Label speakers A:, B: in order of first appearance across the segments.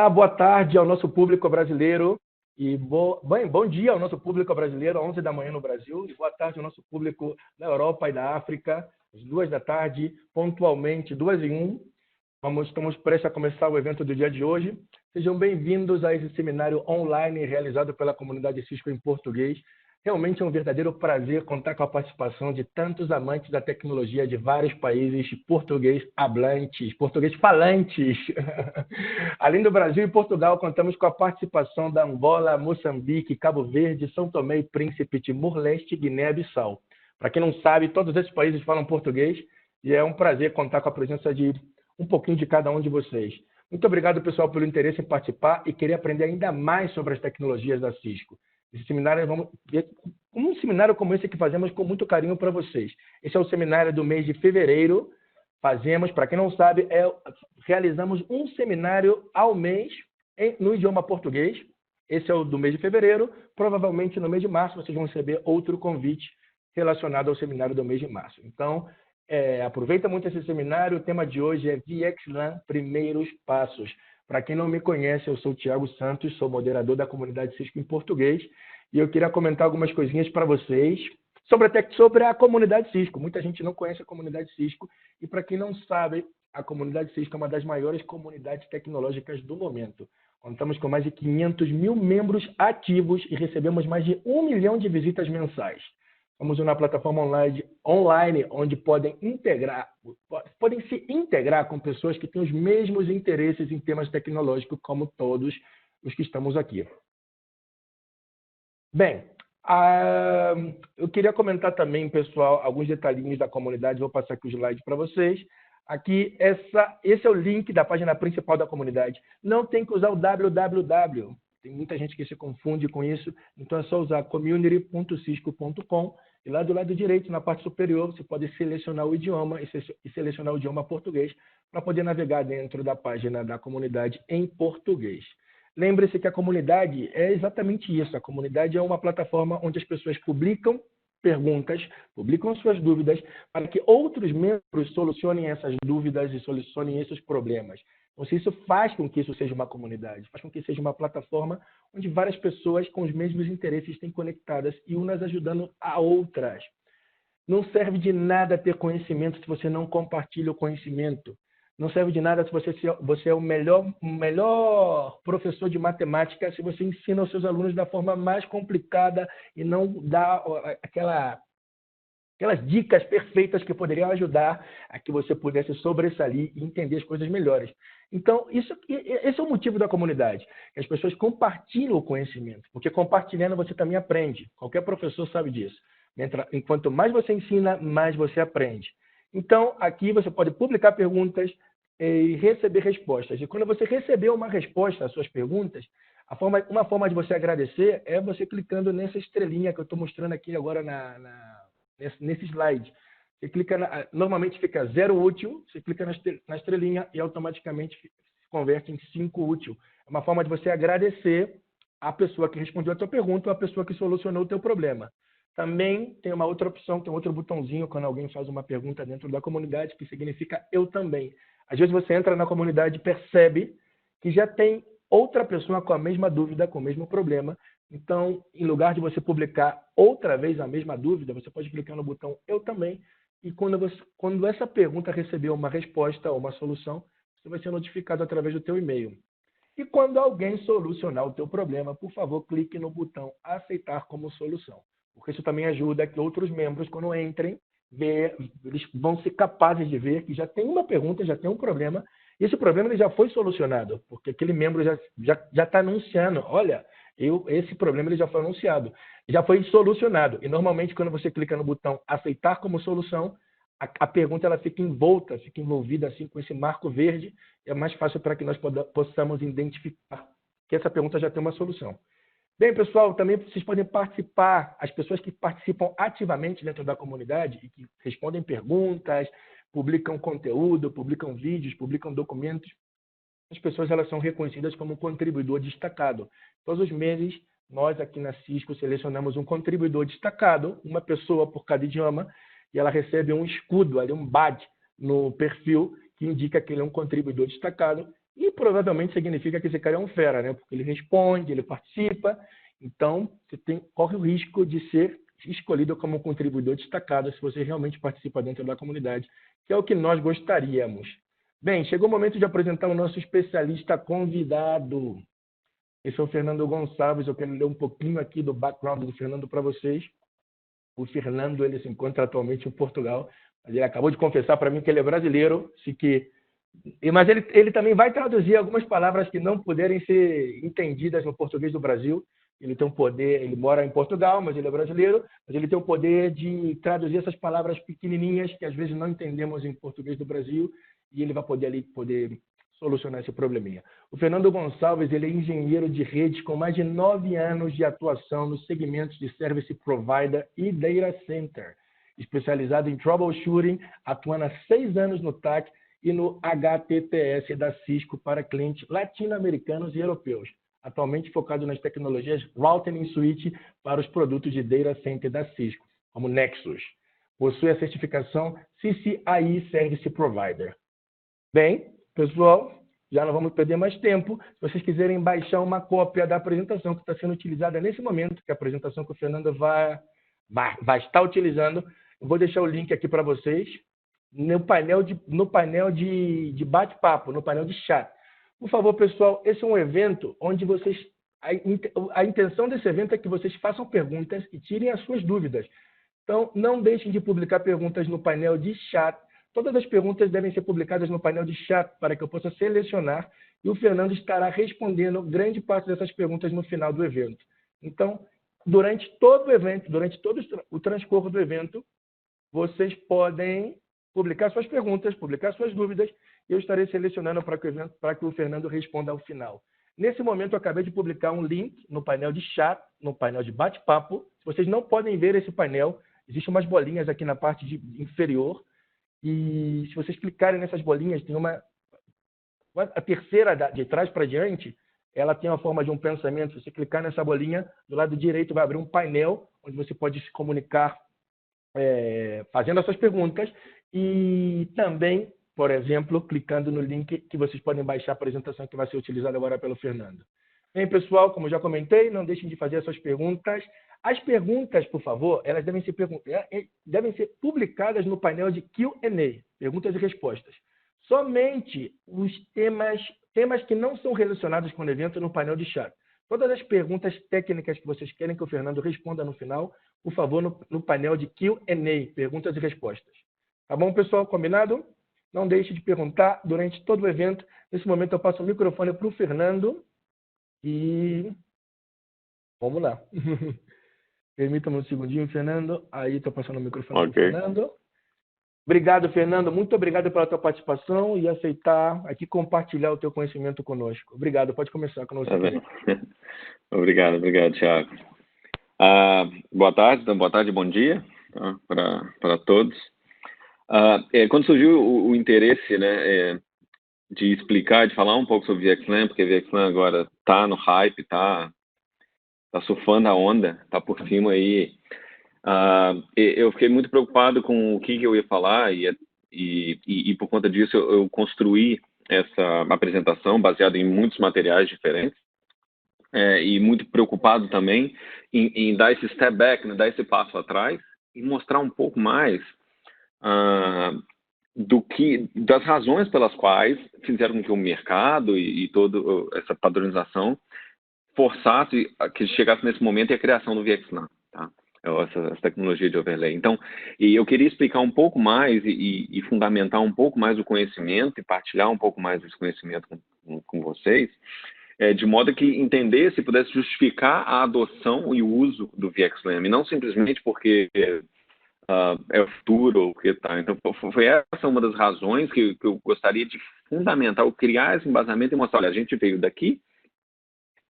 A: Olá, boa tarde ao nosso público brasileiro e bom dia ao nosso público brasileiro, 11 da manhã no Brasil, e boa tarde ao nosso público da Europa e da África, às 2 da tarde, pontualmente, 2 em 1. Estamos prestes a começar o evento do dia de hoje. Sejam bem-vindos a esse seminário online realizado pela comunidade Cisco em português. Realmente é um verdadeiro prazer contar com a participação de tantos amantes da tecnologia de vários países português falantes. Além do Brasil e Portugal, contamos com a participação da Angola, Moçambique, Cabo Verde, São Tomé e Príncipe, Timor-Leste, Guiné-Bissau. Para quem não sabe, todos esses países falam português e é um prazer contar com a presença de um pouquinho de cada um de vocês. Muito obrigado, pessoal, pelo interesse em participar e querer aprender ainda mais sobre as tecnologias da Cisco. Esse seminário, vamos ver um seminário como esse que fazemos com muito carinho para vocês. Esse é o seminário do mês de fevereiro. Fazemos, para quem não sabe, realizamos um seminário ao mês no idioma português. Esse é o do mês de fevereiro. Provavelmente no mês de março vocês vão receber outro convite relacionado ao seminário do mês de março. Então, aproveita muito esse seminário. O tema de hoje é VXLAN Primeiros Passos. Para quem não me conhece, eu sou o Thiago Santos, sou moderador da comunidade Cisco em português e eu queria comentar algumas coisinhas para vocês sobre a comunidade Cisco. Muita gente não conhece a comunidade Cisco e, para quem não sabe, a comunidade Cisco é uma das maiores comunidades tecnológicas do momento. Contamos com mais de 500 mil membros ativos e recebemos mais de 1 milhão de visitas mensais. Somos uma plataforma online onde podem se integrar com pessoas que têm os mesmos interesses em temas tecnológicos, como todos os que estamos aqui. Bem, eu queria comentar também, pessoal, alguns detalhinhos da comunidade. Vou passar aqui o slide para vocês. Aqui, esse é o link da página principal da comunidade. Não tem que usar o www. Tem muita gente que se confunde com isso, então é só usar community.cisco.com e lá do lado direito, na parte superior, você pode selecionar o idioma e selecionar o idioma português para poder navegar dentro da página da comunidade em português. Lembre-se que a comunidade é exatamente isso. A comunidade é uma plataforma onde as pessoas publicam perguntas, publicam suas dúvidas para que outros membros solucionem essas dúvidas e solucionem esses problemas. Então, isso faz com que isso seja uma comunidade, faz com que seja uma plataforma onde várias pessoas com os mesmos interesses estão conectadas e umas ajudando a outras. Não serve de nada ter conhecimento se você não compartilha o conhecimento. Não serve de nada se você é o melhor professor de matemática se você ensina aos seus alunos da forma mais complicada e não dá aquelas dicas perfeitas que poderiam ajudar a que você pudesse sobressair e entender as coisas melhores. Então, esse é o motivo da comunidade, que as pessoas compartilham o conhecimento, porque compartilhando você também aprende. Qualquer professor sabe disso. Enquanto mais você ensina, mais você aprende. Então, aqui você pode publicar perguntas e receber respostas. E quando você receber uma resposta às suas perguntas, uma forma de você agradecer é você clicando nessa estrelinha que eu estou mostrando aqui agora nesse slide. Você clica normalmente fica 0 útil, você clica na estrelinha e automaticamente se converte em 5 útil. É uma forma de você agradecer a pessoa que respondeu a tua pergunta ou a pessoa que solucionou o teu problema. Também tem uma outra opção, tem um outro botãozinho quando alguém faz uma pergunta dentro da comunidade, que significa eu também. Às vezes você entra na comunidade e percebe que já tem outra pessoa com a mesma dúvida, com o mesmo problema. Então, em lugar de você publicar outra vez a mesma dúvida, você pode clicar no botão eu também, e quando essa pergunta receber uma resposta ou uma solução, você vai ser notificado através do teu e-mail. E quando alguém solucionar o teu problema, por favor, clique no botão aceitar como solução. Porque isso também ajuda que outros membros, quando entrem, eles vão ser capazes de ver que já tem uma pergunta, já tem um problema, e esse problema ele já foi solucionado, porque aquele membro já está anunciando, olha, esse problema ele já foi anunciado, já foi solucionado. E normalmente, quando você clica no botão aceitar como solução, a pergunta ela fica envolvida assim, com esse marco verde, é mais fácil para que nós possamos identificar que essa pergunta já tem uma solução. Bem, pessoal, também vocês podem participar, as pessoas que participam ativamente dentro da comunidade e que respondem perguntas, publicam conteúdo, publicam vídeos, publicam documentos, as pessoas elas são reconhecidas como contribuidor destacado. Todos os meses, nós aqui na Cisco selecionamos um contribuidor destacado, uma pessoa por cada idioma, e ela recebe um escudo, ali, um badge no perfil, que indica que ele é um contribuidor destacado, E provavelmente significa que esse cara é um fera, né? Porque ele responde, ele participa. Então, corre o risco de ser escolhido como um contribuidor destacado se você realmente participa dentro da comunidade, que é o que nós gostaríamos. Bem, chegou o momento de apresentar o nosso especialista convidado. Esse é o Fernando Gonçalves. Eu quero ler um pouquinho aqui do background do Fernando para vocês. O Fernando, ele se encontra atualmente em Portugal, mas ele acabou de confessar para mim que ele é brasileiro, mas ele também vai traduzir algumas palavras que não puderem ser entendidas no português do Brasil. Ele tem um poder, ele mora em Portugal, mas ele é brasileiro, mas ele tem o poder de traduzir essas palavras pequenininhas que às vezes não entendemos em português do Brasil, e ele vai poder solucionar esse probleminha. O Fernando Gonçalves, ele é engenheiro de redes com mais de 9 anos de atuação nos segmentos de Service Provider e Data Center, especializado em Troubleshooting, atuando há 6 anos no TAC e no HTTS da Cisco para clientes latino-americanos e europeus, atualmente focado nas tecnologias Routing e Switch para os produtos de Data Center da Cisco, como Nexus. Possui a certificação CCIE Service Provider. Bem, pessoal, já não vamos perder mais tempo. Se vocês quiserem baixar uma cópia da apresentação que está sendo utilizada nesse momento, que é a apresentação que o Fernando vai estar utilizando, eu vou deixar o link aqui para vocês no painel de bate-papo, no painel de chat. Por favor, pessoal, esse é um evento onde vocês... A intenção desse evento é que vocês façam perguntas e tirem as suas dúvidas. Então, não deixem de publicar perguntas no painel de chat. Todas as perguntas devem ser publicadas no painel de chat para que eu possa selecionar e o Fernando estará respondendo grande parte dessas perguntas no final do evento. Então, durante todo o evento, durante todo o transcorso do evento, vocês podem publicar suas perguntas, publicar suas dúvidas, e eu estarei selecionando para que o Fernando responda ao final. Nesse momento, eu acabei de publicar um link no painel de chat, no painel de bate-papo. Vocês não podem ver esse painel, existem umas bolinhas aqui na parte inferior, e se vocês clicarem nessas bolinhas, tem a terceira de trás para diante, ela tem a forma de um pensamento. Se você clicar nessa bolinha, do lado direito vai abrir um painel onde você pode se comunicar fazendo essas perguntas e também, por exemplo, clicando no link que vocês podem baixar a apresentação que vai ser utilizada agora pelo Fernando. Bem, pessoal, como já comentei, não deixem de fazer as suas perguntas. As perguntas, por favor, elas devem ser publicadas no painel de Q&A, perguntas e respostas. Somente os temas que não são relacionados com o evento no painel de chat. Todas as perguntas técnicas que vocês querem que o Fernando responda no final, por favor, no painel de Q&A, perguntas e respostas. Tá bom, pessoal? Combinado? Não deixe de perguntar durante todo o evento. Nesse momento, eu passo o microfone para o Fernando e vamos lá. Permita-me um segundinho, Fernando. Aí, estou passando o microfone para o Fernando. Obrigado, Fernando. Muito obrigado pela tua participação e aceitar aqui compartilhar o teu conhecimento conosco. Obrigado. Pode começar com você.
B: Tá bem. Obrigado, Thiago. Boa tarde, bom dia, tá, para todos. Quando surgiu o interesse, né, de explicar, de falar um pouco sobre VXLAN, porque VXLAN agora está no hype, está surfando a onda, está por cima aí. Eu fiquei muito preocupado com o que eu ia falar e por conta disso eu construí essa apresentação baseada em muitos materiais diferentes e muito preocupado também em dar esse step back, né, dar esse passo atrás e mostrar um pouco mais das razões pelas quais fizeram com que o mercado e toda essa padronização forçasse que chegasse nesse momento e a criação do VXLAN, tá? Essa tecnologia de overlay. Então, eu queria explicar um pouco mais e fundamentar um pouco mais o conhecimento e partilhar um pouco mais esse conhecimento com vocês, de modo que entendesse e pudesse justificar a adoção e o uso do VXLAN, e não simplesmente porque é o futuro ou o que tá. Então, foi essa uma das razões que eu gostaria de fundamentar, ou criar esse embasamento e mostrar, olha, a gente veio daqui,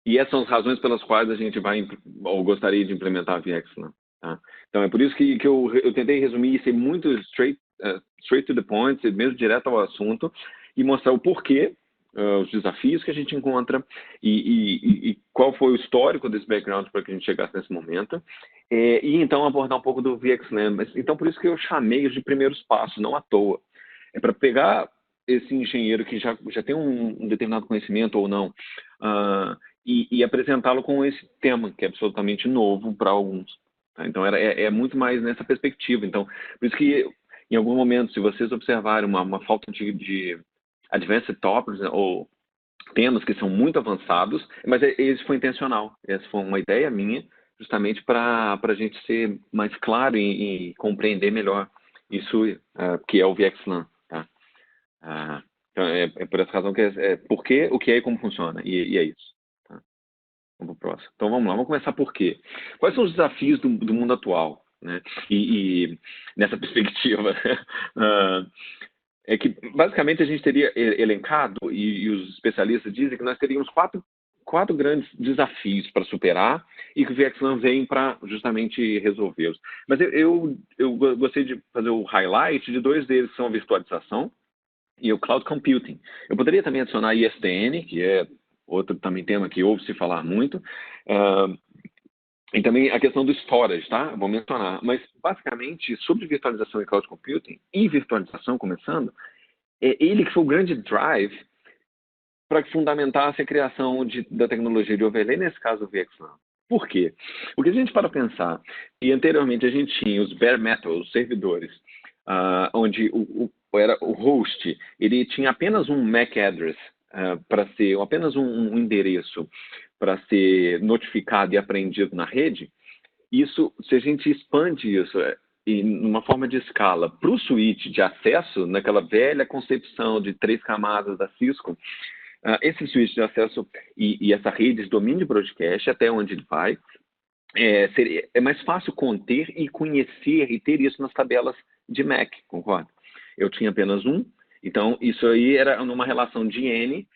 B: e essas são as razões pelas quais a gente vai, ou gostaria de implementar a VXLAN. Tá? Então, é por isso que eu tentei resumir e ser muito straight to the point, mesmo direto ao assunto, e mostrar o porquê, os desafios que a gente encontra e qual foi o histórico desse background para que a gente chegasse nesse momento. E então abordar um pouco do VXLAN. Então, por isso que eu chamei de primeiros passos, não à toa. É para pegar esse engenheiro que já tem um determinado conhecimento ou não, e apresentá-lo com esse tema, que é absolutamente novo para alguns. Tá? Então, é muito mais nessa perspectiva. Então, por isso que, em algum momento, se vocês observarem uma falta de advanced topics, né, ou temas que são muito avançados, mas isso foi intencional. Essa foi uma ideia minha, justamente para a gente ser mais claro e compreender melhor isso, que é o VXLAN. Tá? Então, é por essa razão que por quê, o que é e como funciona. E é isso. Tá? Vamos pro próximo. Então vamos lá, vamos começar por quê. Quais são os desafios do mundo atual? Né? E nessa perspectiva, é que basicamente a gente teria elencado, e os especialistas dizem que nós teríamos quatro grandes desafios para superar e que o VXLAN vem para justamente resolvê-los. Mas eu gostei de fazer o highlight de dois deles, que são a virtualização e o cloud computing. Eu poderia também adicionar ISDN, que é outro também tema que ouve-se falar muito, e também a questão do storage, tá? Vou mencionar. Mas, basicamente, sobre virtualização e cloud computing, e virtualização começando, é ele que foi o grande drive para que fundamentasse a criação da tecnologia de overlay, nesse caso o VXLAN. Por quê? Porque a gente para pensar, e anteriormente a gente tinha os bare metal, os servidores, onde era o host, ele tinha apenas um MAC address para ser, apenas um endereço para ser notificado e apreendido na rede. Isso, se a gente expande isso e numa forma de escala para o switch de acesso, naquela velha concepção de 3 camadas da Cisco, esse switch de acesso e essa rede de domínio de broadcast, até onde ele vai, é mais fácil conter e conhecer e ter isso nas tabelas de MAC, concorda? Eu tinha apenas um, então isso aí era numa relação de N,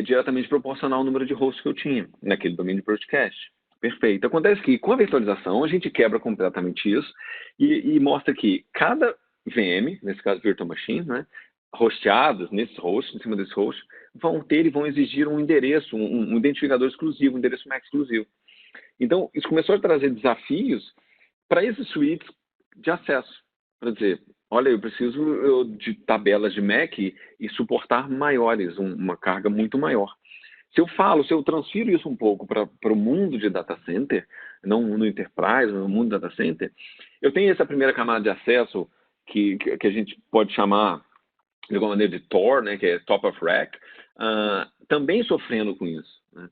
B: diretamente proporcional ao número de hosts que eu tinha naquele domínio de broadcast. Perfeito. Acontece que com a virtualização a gente quebra completamente isso e mostra que cada VM, nesse caso Virtual Machine, né, hosteados nesses hosts, em cima desses hosts, vão ter e vão exigir um endereço, um identificador exclusivo, um endereço MAC exclusivo. Então, isso começou a trazer desafios para esses suítes de acesso. Para dizer, olha, eu preciso de tabelas de MAC e suportar maiores, uma carga muito maior. Se eu transfiro isso um pouco para o mundo de data center, não no enterprise, no mundo de data center, eu tenho essa primeira camada de acesso que a gente pode chamar de alguma maneira de TOR, né, que é Top of Rack, também sofrendo com isso. Né?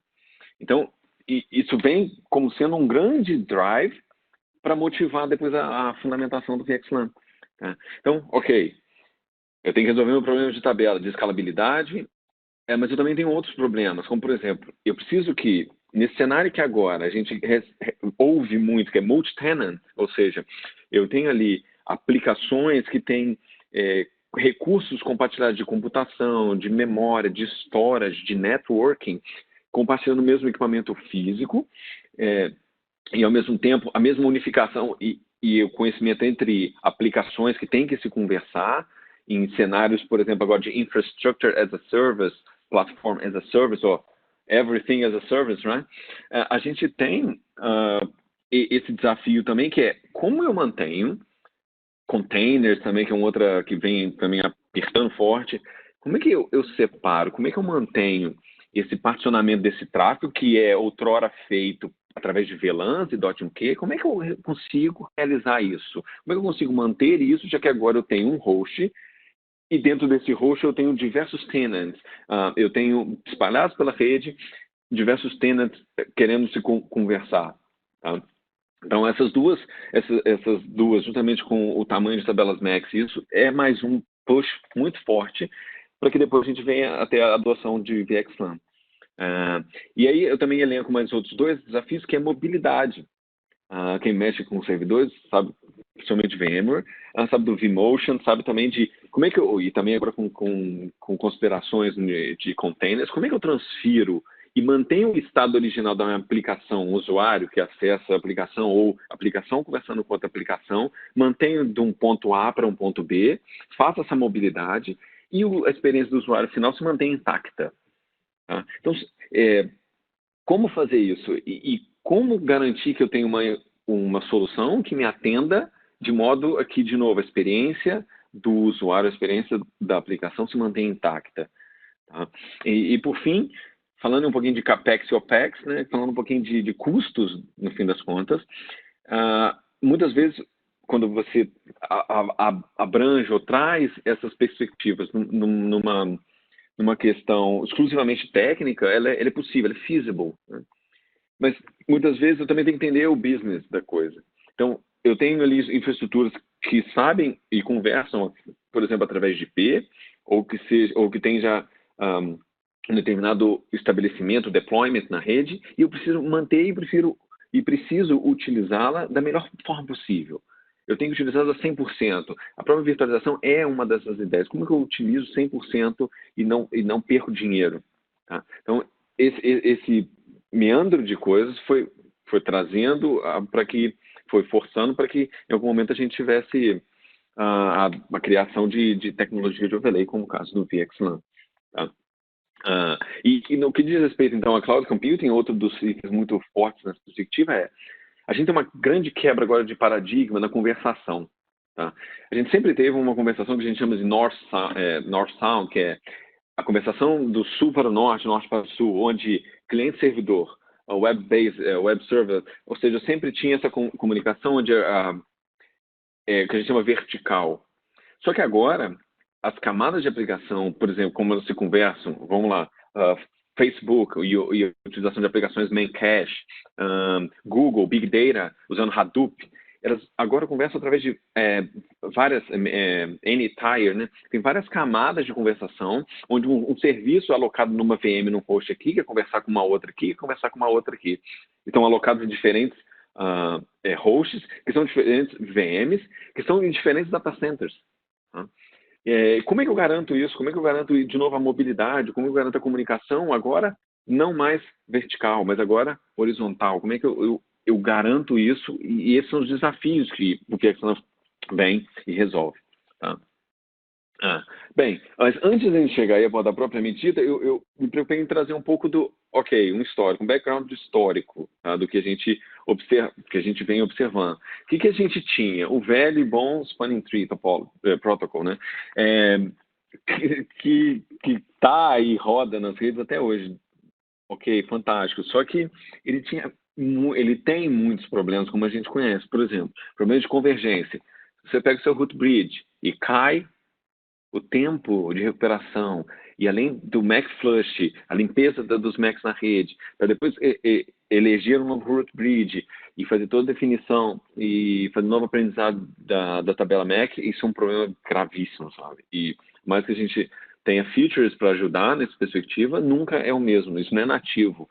B: Então, isso vem como sendo um grande drive para motivar depois a fundamentação do VXLAN. Tá? Então, ok, eu tenho que resolver meu problema de tabela, de escalabilidade, mas eu também tenho outros problemas, como por exemplo, eu preciso que, nesse cenário que agora a gente ouve muito, que é multi-tenant, ou seja, eu tenho ali aplicações que têm recursos compartilhados de computação, de memória, de storage, de networking, compartilhando o mesmo equipamento físico, e ao mesmo tempo a mesma unificação e o conhecimento entre aplicações que têm que se conversar em cenários, por exemplo, agora de infrastructure as a service, platform as a service, ou everything as a service, right? A gente tem esse desafio também, que é como eu mantenho containers também, que é uma outra que vem também apertando forte. Como é que eu separo, como é que eu mantenho esse particionamento desse tráfego que é outrora feito através de VLANs e .NQ? Como é que eu consigo realizar isso? Como é que eu consigo manter isso, já que agora eu tenho um host e dentro desse host eu tenho diversos tenants. Eu tenho espalhados pela rede diversos tenants querendo se conversar. Tá? Então, essas duas, juntamente com o tamanho de tabelas MAX, isso é mais um push muito forte para que depois a gente venha até a adoção de VXLAN. E aí eu também elenco mais outros dois desafios, que é mobilidade. Quem mexe com servidores sabe, principalmente VMware, sabe do vMotion, sabe também de como é que e também agora com considerações de containers, como é que eu transfiro e mantenho o estado original da minha aplicação, o usuário que acessa a aplicação ou a aplicação conversando com outra aplicação, mantenho de um ponto A para um ponto B, faço essa mobilidade e a experiência do usuário final se mantém intacta. Tá? Então, como fazer isso? E como garantir que eu tenho uma solução que me atenda de modo que, de novo, a experiência do usuário, a experiência da aplicação se mantém intacta. Tá? E por fim, falando um pouquinho de CAPEX e OPEX, né, falando um pouquinho de custos, no fim das contas, muitas vezes, quando você abrange ou traz essas perspectivas numa questão exclusivamente técnica, ela é possível, ela é feasible. Né? Mas, muitas vezes, eu também tenho que entender o business da coisa. Então, eu tenho ali infraestruturas que sabem e conversam, por exemplo, através de IP, ou que tem já um determinado estabelecimento, deployment na rede, e eu preciso manter e preciso utilizá-la da melhor forma possível. Eu tenho que utilizá-la 100%. A própria virtualização é uma dessas ideias. Como que eu utilizo 100% e não perco dinheiro? Tá? Então, esse meandro de coisas foi trazendo foi forçando para que em algum momento a gente tivesse a criação de tecnologia de overlay, como o caso do VXLAN. Tá? E no que diz respeito, então, a cloud computing, outro dos itens muito fortes nessa perspectiva a gente tem uma grande quebra agora de paradigma na conversação. Tá? A gente sempre teve uma conversação que a gente chama de North-South, que é a conversação do sul para o norte para o sul, onde cliente-servidor, web-based, web-server, ou seja, sempre tinha essa comunicação onde que a gente chama vertical. Só que agora, as camadas de aplicação, por exemplo, como elas se conversam, vamos lá, Facebook e a utilização de aplicações main cache, Google, Big Data, usando Hadoop, elas agora conversam através de várias N-tier, né? Tem várias camadas de conversação, onde um serviço alocado numa VM, num host aqui, quer conversar com uma outra aqui, quer conversar com uma outra aqui. Então, alocados em diferentes hosts, que são diferentes VMs, que são em diferentes data centers. Tá? Como é que eu garanto isso? Como é que eu garanto, de novo, a mobilidade? Como eu garanto a comunicação agora, não mais vertical, mas agora horizontal? Como é que eu garanto isso? E esses são os desafios que o VXLAN vem e resolve. Tá? Bem, mas antes de a gente chegar aí a moda propriamente dita, eu me preocupei em trazer um pouco um histórico, um background histórico, tá? Do que a gente vem observando. O que a gente tinha? O velho e bom Spanning Tree Protocol, né? Que tá aí, roda nas redes até hoje. Ok, fantástico. Só que ele tem muitos problemas, como a gente conhece. Por exemplo, problema de convergência. Você pega o seu root bridge e cai o tempo de recuperação, e além do Mac Flush, a limpeza dos Macs na rede, para depois eleger um novo root bridge e fazer toda a definição e fazer um novo aprendizado da tabela Mac, isso é um problema gravíssimo, sabe? E mais que a gente tenha features para ajudar nessa perspectiva, nunca é o mesmo, isso não é nativo.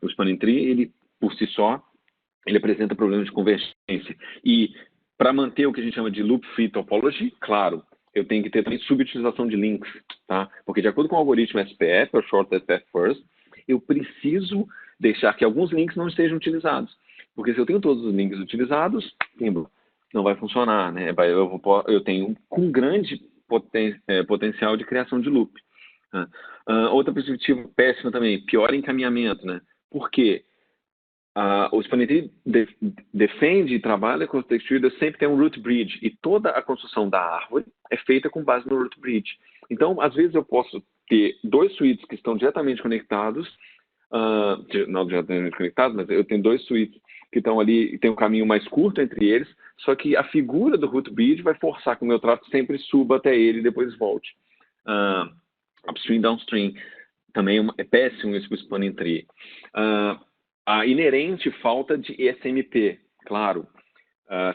B: O Spanning Tree, ele, por si só, ele apresenta problemas de convergência. E para manter o que a gente chama de loop-free topology, claro, eu tenho que ter também subutilização de links, tá? Porque de acordo com o algoritmo SPF, ou Shortest Path First, eu preciso deixar que alguns links não estejam utilizados. Porque se eu tenho todos os links utilizados, não vai funcionar, né? Eu tenho um grande potencial de criação de loop. Outra perspectiva péssima também, pior encaminhamento, né? Por quê? O Spanning Tree defende e trabalha com o TextReader, sempre tem um root bridge, e toda a construção da árvore é feita com base no root bridge. Então, às vezes eu posso ter dois suítes que estão diretamente conectados, não diretamente conectados, mas eu tenho dois suítes que estão ali, e tem um caminho mais curto entre eles, só que a figura do root bridge vai forçar que o meu tráfego sempre suba até ele e depois volte. Upstream, downstream, também é péssimo isso para o Spanning Tree. A inerente falta de SMP, claro.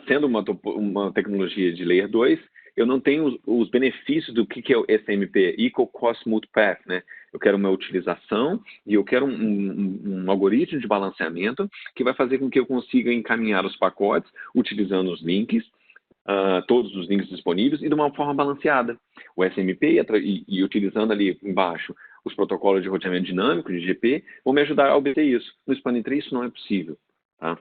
B: Sendo uma tecnologia de Layer 2, eu não tenho os benefícios do que é o SMP, Equal Cost Multipath, né? Eu quero uma utilização e eu quero um algoritmo de balanceamento que vai fazer com que eu consiga encaminhar os pacotes utilizando os links, todos os links disponíveis e de uma forma balanceada. O SMP e utilizando ali embaixo os protocolos de roteamento dinâmico, de GP, vão me ajudar a obter isso. No Spanning Tree isso não é possível. Tá?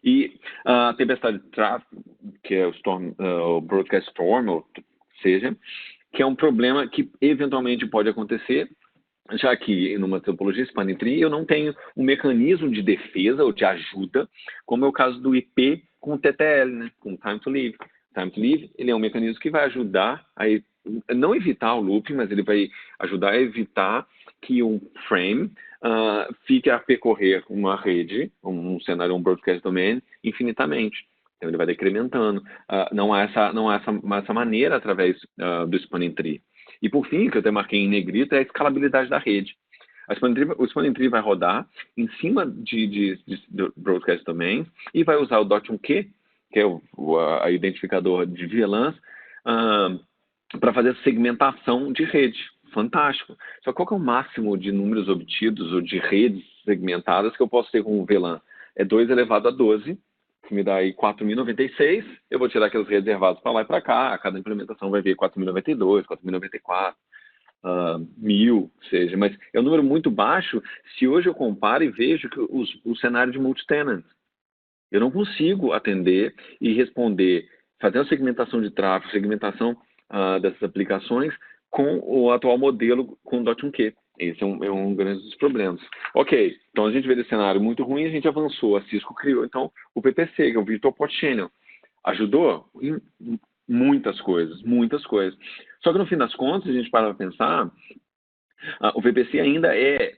B: E a tempestade de tráfego, que é o Broadcast Storm, ou seja, que é um problema que eventualmente pode acontecer, já que numa topologia Spanning Tree eu não tenho um mecanismo de defesa ou de ajuda, como é o caso do IP com TTL, né? Com Time to Live. time to live, ele é um mecanismo que vai ajudar a não evitar o looping, mas ele vai ajudar a evitar que um frame fique a percorrer uma rede, um cenário, um broadcast domain, infinitamente. Então, ele vai decrementando. Não há essa maneira através do spanning tree. E, por fim, que eu até marquei em negrito, é a escalabilidade da rede. O spanning tree vai rodar em cima de broadcast domains e vai usar o .1q, que é a identificador de VLANs, para fazer a segmentação de rede. Fantástico. Só qual que é o máximo de números obtidos ou de redes segmentadas que eu posso ter com o VLAN? É 2 elevado a 12, que me dá aí 4.096. Eu vou tirar aqueles reservados para lá e para cá. A cada implementação vai ver 4.092, 4.094, 1.000, seja. Mas é um número muito baixo se hoje eu comparo e vejo que o cenário de multi-tenant. Eu não consigo atender e responder, fazer a segmentação de tráfego, segmentação dessas aplicações com o atual modelo com .1q. Esse é um grande dos problemas. Ok, então a gente vê esse cenário muito ruim, a gente avançou, a Cisco criou então o VPC, que é o Virtual Port Channel. Ajudou em muitas coisas, muitas coisas. Só que no fim das contas, a gente para pensar, o VPC ainda é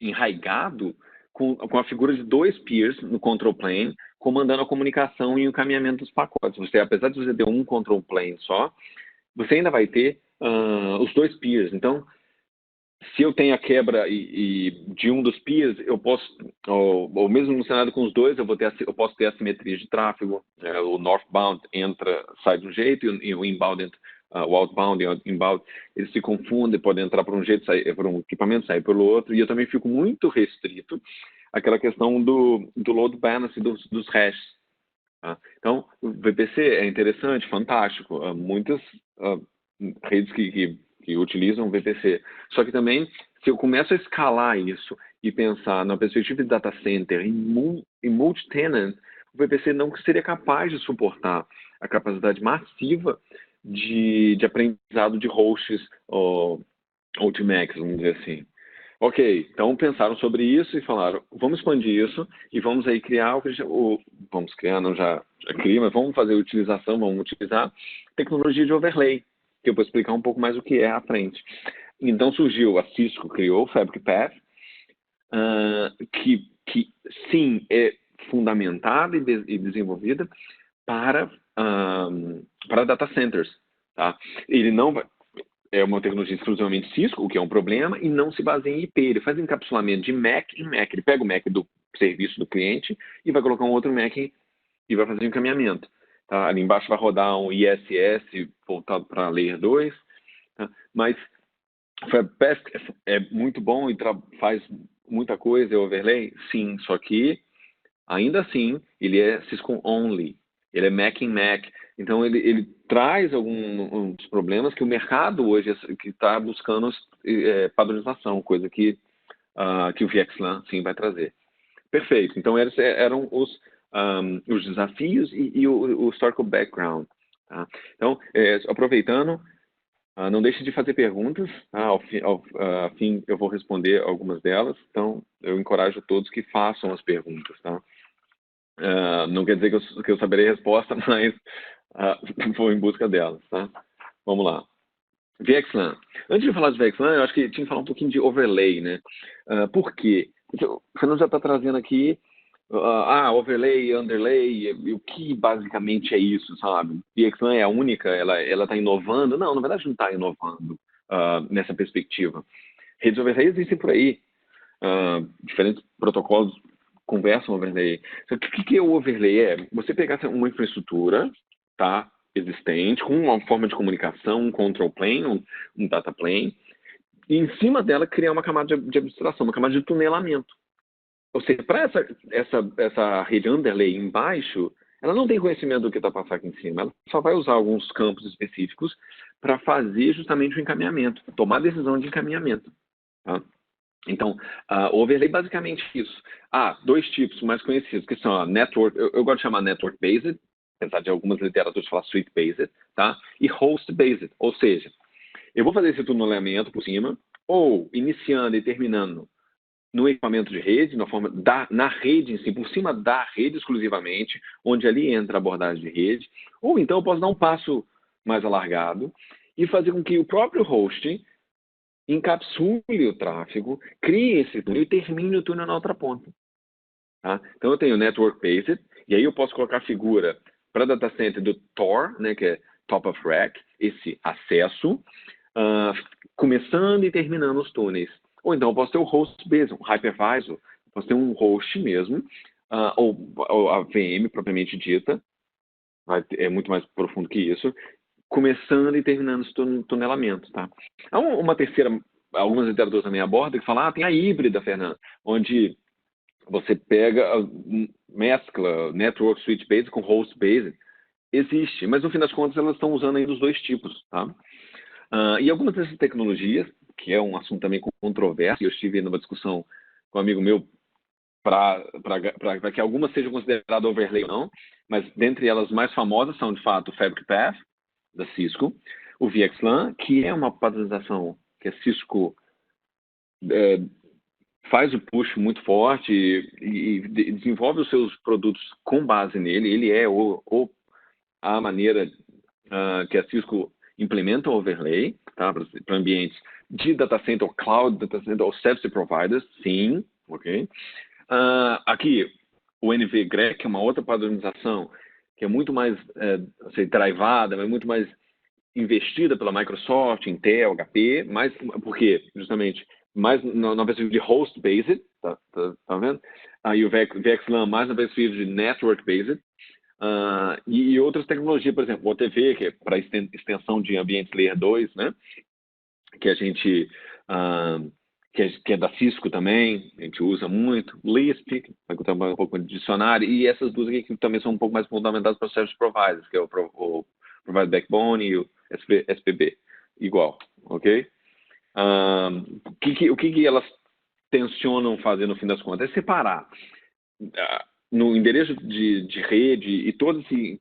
B: enraigado com a figura de 2 peers no control plane, comandando a comunicação e o encaminhamento dos pacotes. Apesar de você ter um control plane só, você ainda vai ter os 2 peers. Então, se eu tenho a quebra de um dos peers, eu posso, ou mesmo no cenário com os dois, eu posso ter assimetria de tráfego. O northbound sai de um jeito e o inbound o outbound e o inbound, eles se confundem, podem entrar por um jeito, sair por um equipamento, sair pelo outro, e eu também fico muito restrito àquela questão do load balance dos hashes. Tá? Então, o VPC é interessante, fantástico, muitas redes que utilizam o VPC. Só que também, se eu começo a escalar isso e pensar na perspectiva de data center em multi-tenant, o VPC não seria capaz de suportar a capacidade massiva de aprendizado de hosts ou de Macs, vamos dizer assim. Ok, então pensaram sobre isso e falaram, vamos expandir isso e vamos aí criar vamos criar, não já cria, mas vamos fazer utilização, vamos utilizar tecnologia de overlay, que eu vou explicar um pouco mais o que é à frente. Então surgiu, a Cisco criou o Fabric Path, que sim, é fundamentada e desenvolvida para data centers. Tá? Ele não vai... É uma tecnologia exclusivamente Cisco, o que é um problema, e não se baseia em IP. Ele faz encapsulamento de Mac em Mac. Ele pega o Mac do serviço do cliente e vai colocar um outro Mac e vai fazer o encaminhamento. Tá? Ali embaixo vai rodar um ISS voltado para Layer 2. Tá? Mas FabPath é muito bom e faz muita coisa, é overlay? Sim, só que, ainda assim, ele é Cisco only. Ele é Mac em Mac. Então, ele traz alguns problemas que o mercado hoje está buscando padronização, coisa que o VXLAN, sim, vai trazer. Perfeito. Então, esses eram os desafios e o historical background. Tá? Então, aproveitando, não deixe de fazer perguntas. Tá? Ao fim, eu vou responder algumas delas. Então, eu encorajo todos que façam as perguntas. Tá? Não quer dizer que eu saberei a resposta, mas vou em busca delas, tá? Vamos lá. VXLAN. Antes de falar de VXLAN, eu acho que tinha que falar um pouquinho de overlay, né? Por quê? Porque o Fernando já está trazendo aqui overlay, underlay, e o que basicamente é isso, sabe? VXLAN é a única, ela está inovando? Não, na verdade não está inovando nessa perspectiva. Redes overlay existem por aí. Diferentes protocolos conversam overlay. Então, o que é o overlay? Você pegar uma infraestrutura, tá, existente, com uma forma de comunicação, um control plane, um data plane, e em cima dela criar uma camada de abstração, uma camada de tunelamento. Ou seja, para essa rede underlay embaixo, ela não tem conhecimento do que está passando aqui em cima, ela só vai usar alguns campos específicos para fazer justamente o encaminhamento, tomar a decisão de encaminhamento. Tá? Então, o overlay basicamente isso. 2 tipos mais conhecidos, que são a network, eu gosto de chamar network based, apesar de algumas literaturas falar suite based, tá? E host based, ou seja, eu vou fazer esse tunelamento por cima, ou iniciando e terminando no equipamento de rede, na rede em si, por cima da rede exclusivamente, onde ali entra a abordagem de rede, ou então eu posso dar um passo mais alargado e fazer com que o próprio host encapsule o tráfego, crie esse túnel e termine o túnel na outra ponta. Tá? Então eu tenho Network Based, e aí eu posso colocar a figura para data center do TOR, né, que é Top of Rack, esse acesso, começando e terminando os túneis. Ou então eu posso ter o host based, um hypervisor, posso ter um host mesmo, ou a VM propriamente dita, é muito mais profundo que isso, começando e terminando os tunelamentos. Tá? Há uma terceira, algumas literaturas também abordam, que falam, tem a híbrida, Fernando, onde você pega, mescla Network Switch Based com Host Based. Existe, mas no fim das contas elas estão usando ainda os dois tipos. Tá? E algumas dessas tecnologias, que é um assunto também controverso, e eu estive numa discussão com um amigo meu para que algumas sejam consideradas overlay ou não, mas dentre elas mais famosas são, de fato, o Fabric Path, da Cisco, o VXLAN, que é uma padronização que a Cisco faz o push muito forte e desenvolve os seus produtos com base nele. Ele é a maneira que a Cisco implementa o overlay, tá, para ambientes de data center, ou cloud data center, ou service providers, sim, ok? Aqui, o NVGREC, que é uma outra padronização, que é muito mais drivada, mas muito mais investida pela Microsoft, Intel, HP, mas porque, justamente, mais na perspectiva de host-based, tá vendo? E o VXLAN mais na perspectiva de network-based, e outras tecnologias, por exemplo, o OTV, que é para extensão de ambientes Layer 2, né? Que a gente, que é da Cisco também, a gente usa muito, Lisp, vai contar um pouco de dicionário, e essas duas aqui que também são um pouco mais fundamentadas para os service providers, que é o Provide Backbone e o SPB, igual, ok? O que elas tensionam fazer no fim das contas? É separar no endereço de rede e todo esse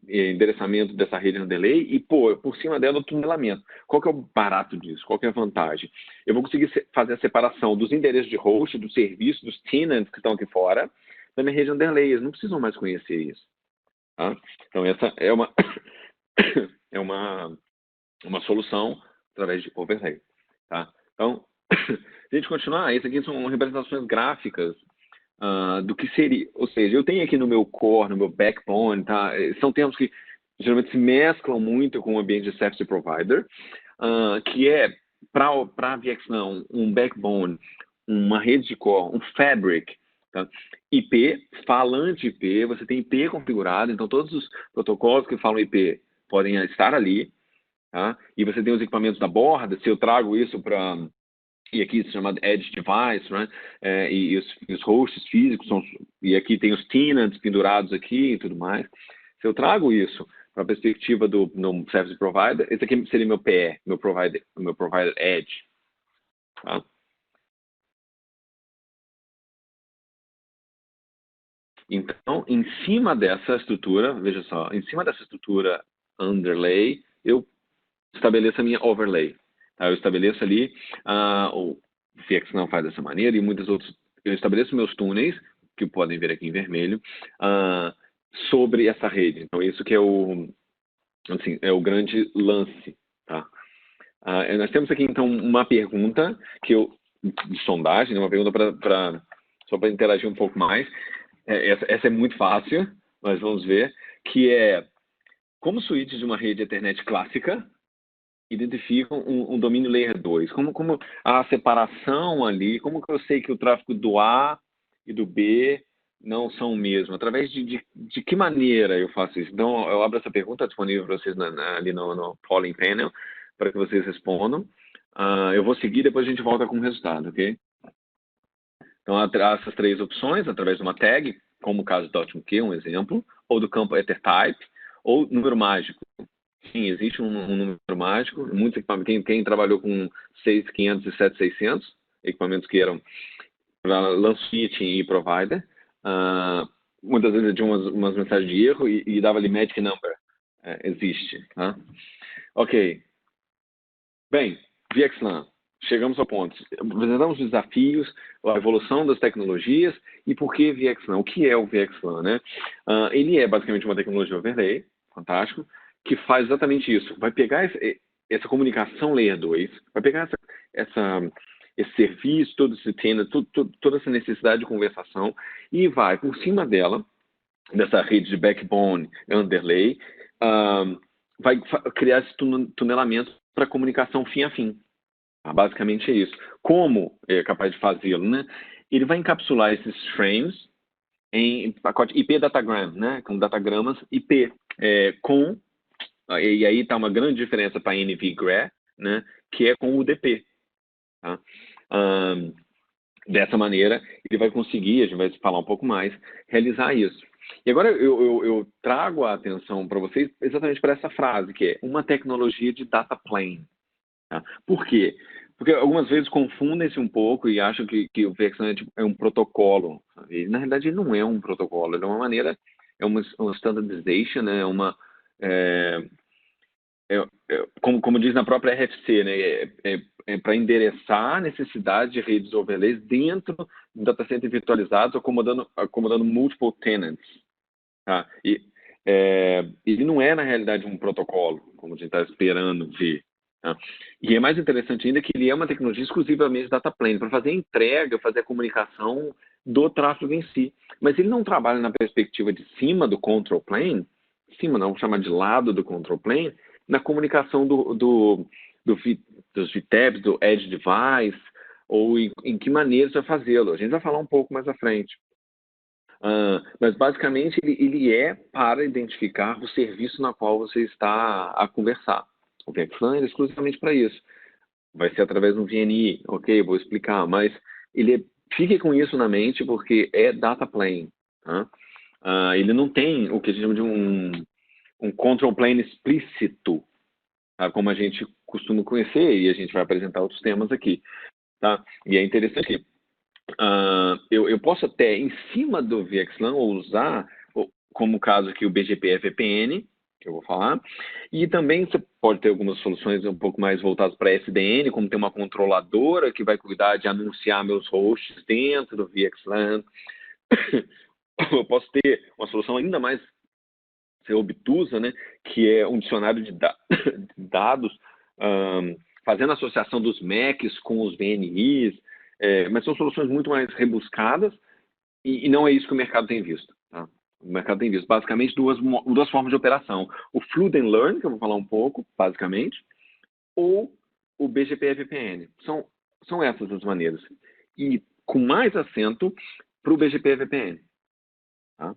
B: endereçamento dessa rede underlay e pôr por cima dela o tunelamento. Qual que é o barato disso? Qual que é a vantagem? Eu vou conseguir fazer a separação dos endereços de host, do serviço, dos tenants que estão aqui fora, da minha rede underlay. Eles não precisam mais conhecer isso. Tá? Então, essa é uma solução através de overlay. Tá? Então, se a gente continuar, isso aqui são representações gráficas do que seria. Ou seja, eu tenho aqui no meu core, no meu backbone, tá? São termos que geralmente se mesclam muito com o ambiente de service provider, que é, para a VXLAN, um backbone, uma rede de core, um fabric, tá? IP, falante IP, você tem IP configurado, então todos os protocolos que falam IP podem estar ali, tá? E você tem os equipamentos da borda, se eu trago isso para... E aqui se chama Edge Device, né? E os hosts físicos, e aqui tem os tenants pendurados aqui e tudo mais. Se eu trago isso para a perspectiva do Service Provider, esse aqui seria meu PE, meu Provider Edge. Tá? Então, em cima dessa estrutura, veja só, em cima dessa estrutura underlay, eu estabeleço a minha overlay. Tá? Eu estabeleço ali, o VXLAN faz dessa maneira, e muitas outras, eu estabeleço meus túneis, que podem ver aqui em vermelho, sobre essa rede. Então, isso que é o grande lance. Tá? Nós temos aqui, então, uma pergunta de sondagem, né? Uma pergunta só para interagir um pouco mais. Essa é muito fácil, mas vamos ver, que é como switches de uma rede Ethernet clássica identificam um domínio Layer 2? Como a separação ali, como que eu sei que o tráfego do A e do B não são o mesmo? Através de que maneira eu faço isso? Então, eu abro essa pergunta disponível para vocês ali no polling panel, para que vocês respondam. Eu vou seguir, depois a gente volta com o resultado, ok? Então, há essas três opções, através de uma tag, como o caso do .mq, um exemplo, ou do campo EtherType, ou número mágico. Sim, existe um número mágico. Muitos equipamentos, quem trabalhou com 6500 e 7600, equipamentos que eram para LAN switching e provider, muitas vezes tinha umas mensagens de erro e dava ali magic number. Existe. Tá? Ok. Bem, VXLAN. chegamos ao ponto, apresentamos os desafios, a evolução das tecnologias e por que VXLAN, o que é o VXLAN, né? Ele é basicamente uma tecnologia overlay, fantástico, que faz exatamente isso, vai pegar essa comunicação Layer 2, vai pegar esse serviço, todo esse tenant, toda essa necessidade de conversação e vai por cima dela, dessa rede de backbone underlay, vai criar esse tunelamento para comunicação fim a fim. Basicamente é isso. Como é capaz de fazê-lo, né? Ele vai encapsular esses frames em pacote IP datagram, né? Com datagramas IP, e aí está uma grande diferença para NVGRE, né? Que é com UDP. Tá? Dessa maneira, ele vai conseguir, a gente vai falar um pouco mais, realizar isso. E agora eu trago a atenção para vocês exatamente para essa frase, que é uma tecnologia de data plane. Tá? Por quê? Porque algumas vezes confundem-se um pouco e acham que o VXLAN é um protocolo. E, na realidade, ele não é um protocolo, ele é uma maneira, é uma standardization, né? Como diz na própria RFC, né? Para endereçar a necessidade de redes overlays dentro do data center virtualizados, acomodando multiple tenants. Tá? E ele não é, na realidade, um protocolo, como a gente está esperando ver. Tá? E é mais interessante ainda que ele é uma tecnologia exclusivamente data plane, para fazer a entrega, fazer a comunicação do tráfego em si. Mas ele não trabalha na perspectiva de cima do control plane, cima não, vamos chamar de lado do control plane, na comunicação dos VTEPs, do Edge Device, ou em que maneira você vai fazê-lo. A gente vai falar um pouco mais à frente. Mas, basicamente, ele é para identificar o serviço na qual você está a conversar. O VXLAN é exclusivamente para isso. Vai ser através de um VNI, ok, vou explicar, mas fique com isso na mente, porque é data plane. Tá? Ele não tem o que a gente chama de um control plane explícito, tá? Como a gente costuma conhecer, e a gente vai apresentar outros temas aqui. Tá? E é interessante que eu posso até, em cima do VXLAN, usar, como o caso aqui, o BGP VPN, que eu vou falar, e também você pode ter algumas soluções um pouco mais voltadas para SDN, como ter uma controladora que vai cuidar de anunciar meus hosts dentro do VXLAN. Eu posso ter uma solução ainda mais obtusa, né, que é um dicionário de dados, fazendo associação dos MACs com os VNIs, mas são soluções muito mais rebuscadas e não é isso que o mercado tem visto. Tá? O mercado tem visto basicamente duas formas de operação. O Flood and Learn, que eu vou falar um pouco, basicamente, ou o BGP VPN. São essas as maneiras. E com mais acento para o BGP VPN. Tá?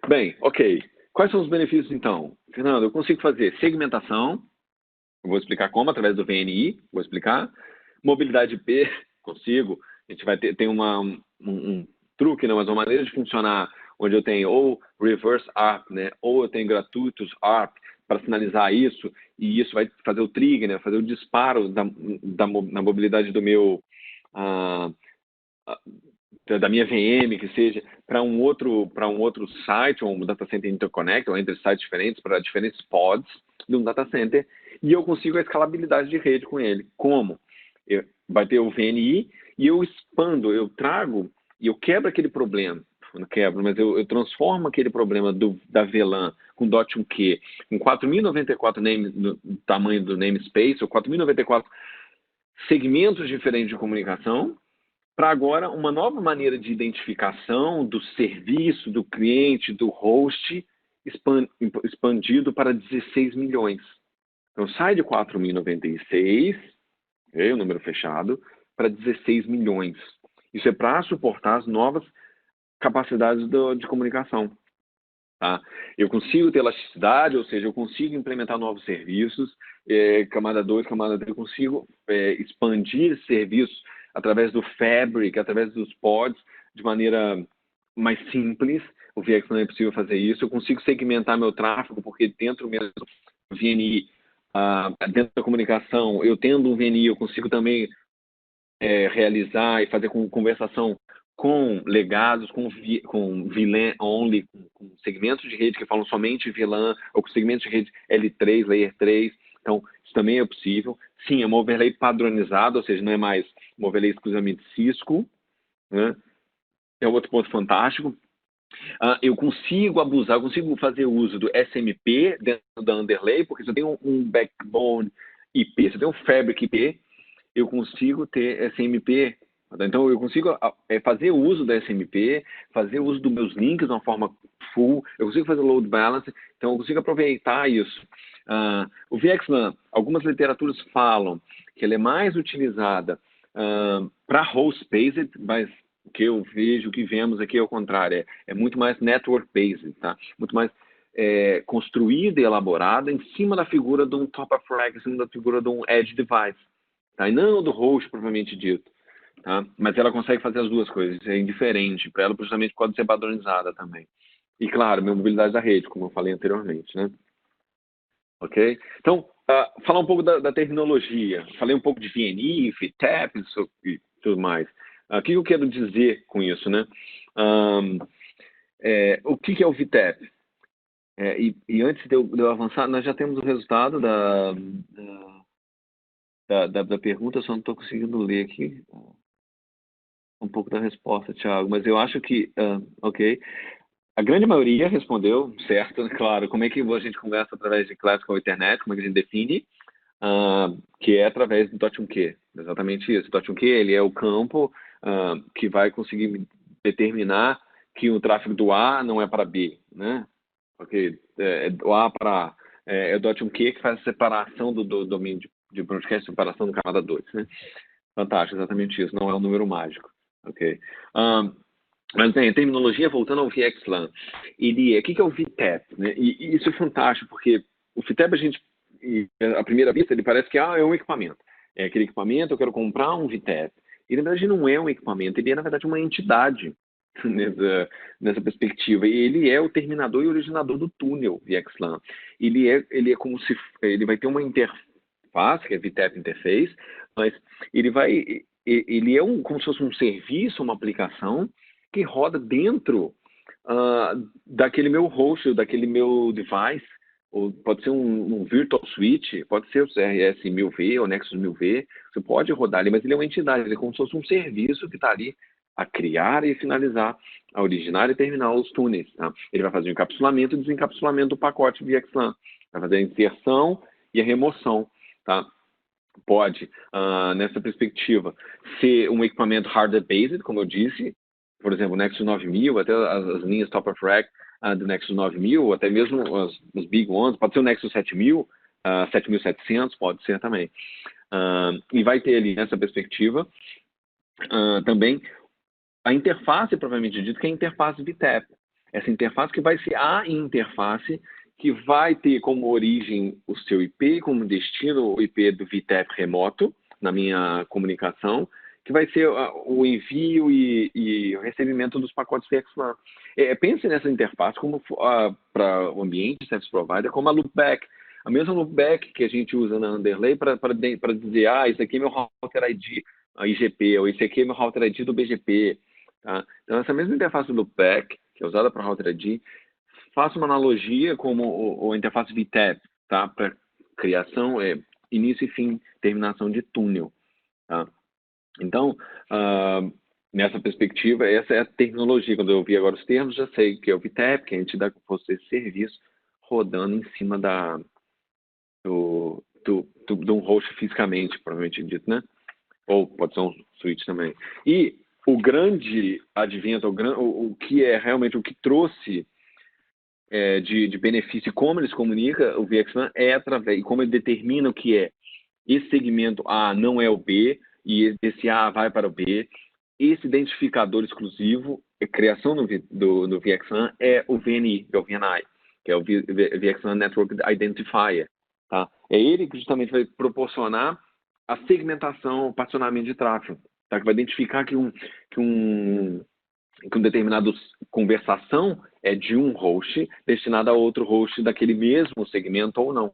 B: Bem, ok. Quais são os benefícios, então? Fernando, eu consigo fazer segmentação, eu vou explicar como, através do VNI, vou explicar. Mobilidade IP, consigo. A gente vai ter um truque, né, mas uma maneira de funcionar, onde eu tenho ou reverse ARP, né, ou eu tenho gratuitos ARP, para sinalizar isso, e isso vai fazer o trigger, né, fazer o disparo na mobilidade do meu... da minha VM, que seja, para um outro site, ou um data center interconnect, ou entre sites diferentes, para diferentes pods de um data center, e eu consigo a escalabilidade de rede com ele. Como? Vai ter o VNI, e eu expando, eu trago, e eu quebro aquele problema, não quebro, mas eu transformo aquele problema da VLAN com .1Q, com 4094 no tamanho do namespace, ou 4094 segmentos diferentes de comunicação, para agora uma nova maneira de identificação do serviço, do cliente, do host, expandido para 16 milhões. Então, sai de 4.096, o número fechado, para 16 milhões. Isso é para suportar as novas capacidades de comunicação. Tá? Eu consigo ter elasticidade, ou seja, eu consigo implementar novos serviços, camada 2, camada 3, eu consigo expandir serviços através do Fabric, através dos pods, de maneira mais simples. O VXLAN é possível fazer isso. Eu consigo segmentar meu tráfego, porque dentro mesmo do VNI, dentro da comunicação, eu tendo um VNI, eu consigo também realizar e fazer conversação com legados, com VLAN only, com segmentos de rede que falam somente VLAN, ou com segmentos de rede L3, Layer 3. Então, isso também é possível, sim, é uma overlay padronizada, ou seja, não é mais uma overlay exclusivamente Cisco, né? É outro ponto fantástico. Eu consigo abusar, eu consigo fazer uso do SMP dentro da underlay, porque se eu tenho um backbone IP, se eu tenho um fabric IP, eu consigo ter SMP. Então, eu consigo fazer uso da SMP, fazer uso dos meus links de uma forma full, eu consigo fazer load balance, então eu consigo aproveitar isso. O VXLAN, algumas literaturas falam que ele é mais utilizada para host-based, mas o que eu vejo, o que vemos aqui é o contrário, é muito mais network-based, tá? Muito mais construída e elaborada em cima da figura de um top-of-rack, em cima da figura de um edge device, tá? E não do host, propriamente dito. Tá? Mas ela consegue fazer as duas coisas, é indiferente para ela, justamente pode ser padronizada também. E claro, mobilidade da rede, como eu falei anteriormente, né? Ok? Então, falar um pouco da terminologia. Falei um pouco de VNI, VTAP e tudo mais. O que eu quero dizer com isso, né? O que é o VTAP? E antes de eu avançar, nós já temos o resultado da pergunta, eu só não estou conseguindo ler aqui um pouco da resposta, Thiago, mas eu acho que, ok, a grande maioria respondeu certo, claro. Como é que a gente conversa através de Classical Ethernet, como é que a gente define? Que é através do .1Q, exatamente isso. O .1Q, ele é o campo que vai conseguir determinar que o tráfego do A não é para B, né? Porque do A para é o .1Q que faz a separação do domínio de broadcast, separação do camada 2, né? Fantástico, exatamente isso. Não é um número mágico, ok? Mas bem, a terminologia, voltando ao VXLAN, o que é o VTAP? Né? E isso é fantástico, porque o VTAP, à primeira vista, ele parece que é um equipamento. É aquele equipamento, eu quero comprar um VTAP. E, na verdade, não é um equipamento, ele é, na verdade, uma entidade nessa perspectiva. E ele é o terminador e originador do túnel VXLAN. Ele é como se... Ele vai ter uma interface, que é VTAP Interface, mas ele é como se fosse um serviço, uma aplicação, que roda dentro daquele meu host, daquele meu device, ou pode ser um virtual switch, pode ser o CRS 1000V ou Nexus 1000V, você pode rodar ali, mas ele é uma entidade, ele é como se fosse um serviço que está ali a criar e finalizar, a originar e terminar os túneis. Tá? Ele vai fazer o encapsulamento e desencapsulamento do pacote VXLAN, vai fazer a inserção e a remoção. Tá? Pode, nessa perspectiva, ser um equipamento hardware-based, como eu disse, por exemplo, o Nexus 9000, até as linhas top of rack do Nexus 9000, até mesmo os big ones, pode ser o Nexus 7000, 7700, pode ser também. E vai ter ali, nessa perspectiva, também a interface, provavelmente dito, que é a interface VTAP. Essa interface que vai ser a interface que vai ter como origem o seu IP, como destino o IP do VTAP remoto, na minha comunicação, que vai ser o envio e o recebimento dos pacotes VXLAN. Pense nessa interface como para o ambiente service provider, como a loopback. A mesma loopback que a gente usa na underlay para dizer, isso aqui é meu router ID IGP, ou esse aqui é meu router ID do BGP. Tá? Então, essa mesma interface do loopback, que é usada para router ID, faço uma analogia como a interface VTAP, tá? Para criação, início e fim, terminação de túnel. Tá? Então, nessa perspectiva, essa é a terminologia. Quando eu ouvi agora os termos, já sei que é o VTAP, que a entidade que fosse esse serviço rodando em cima de um host fisicamente, provavelmente dito, né? Ou pode ser um switch também. E o grande advento, o que é realmente o que trouxe de benefício e como ele se comunica, o VXLAN e como ele determina o que é esse segmento A não é o B, e esse A vai para o B. Esse identificador exclusivo, a criação do VXLAN é o VNI, que é o VNI, que é o VXLAN Network Identifier. Tá? É ele que justamente vai proporcionar a segmentação, o particionamento de tráfego, tá? Que vai identificar que um determinada conversação é de um host destinado a outro host daquele mesmo segmento ou não.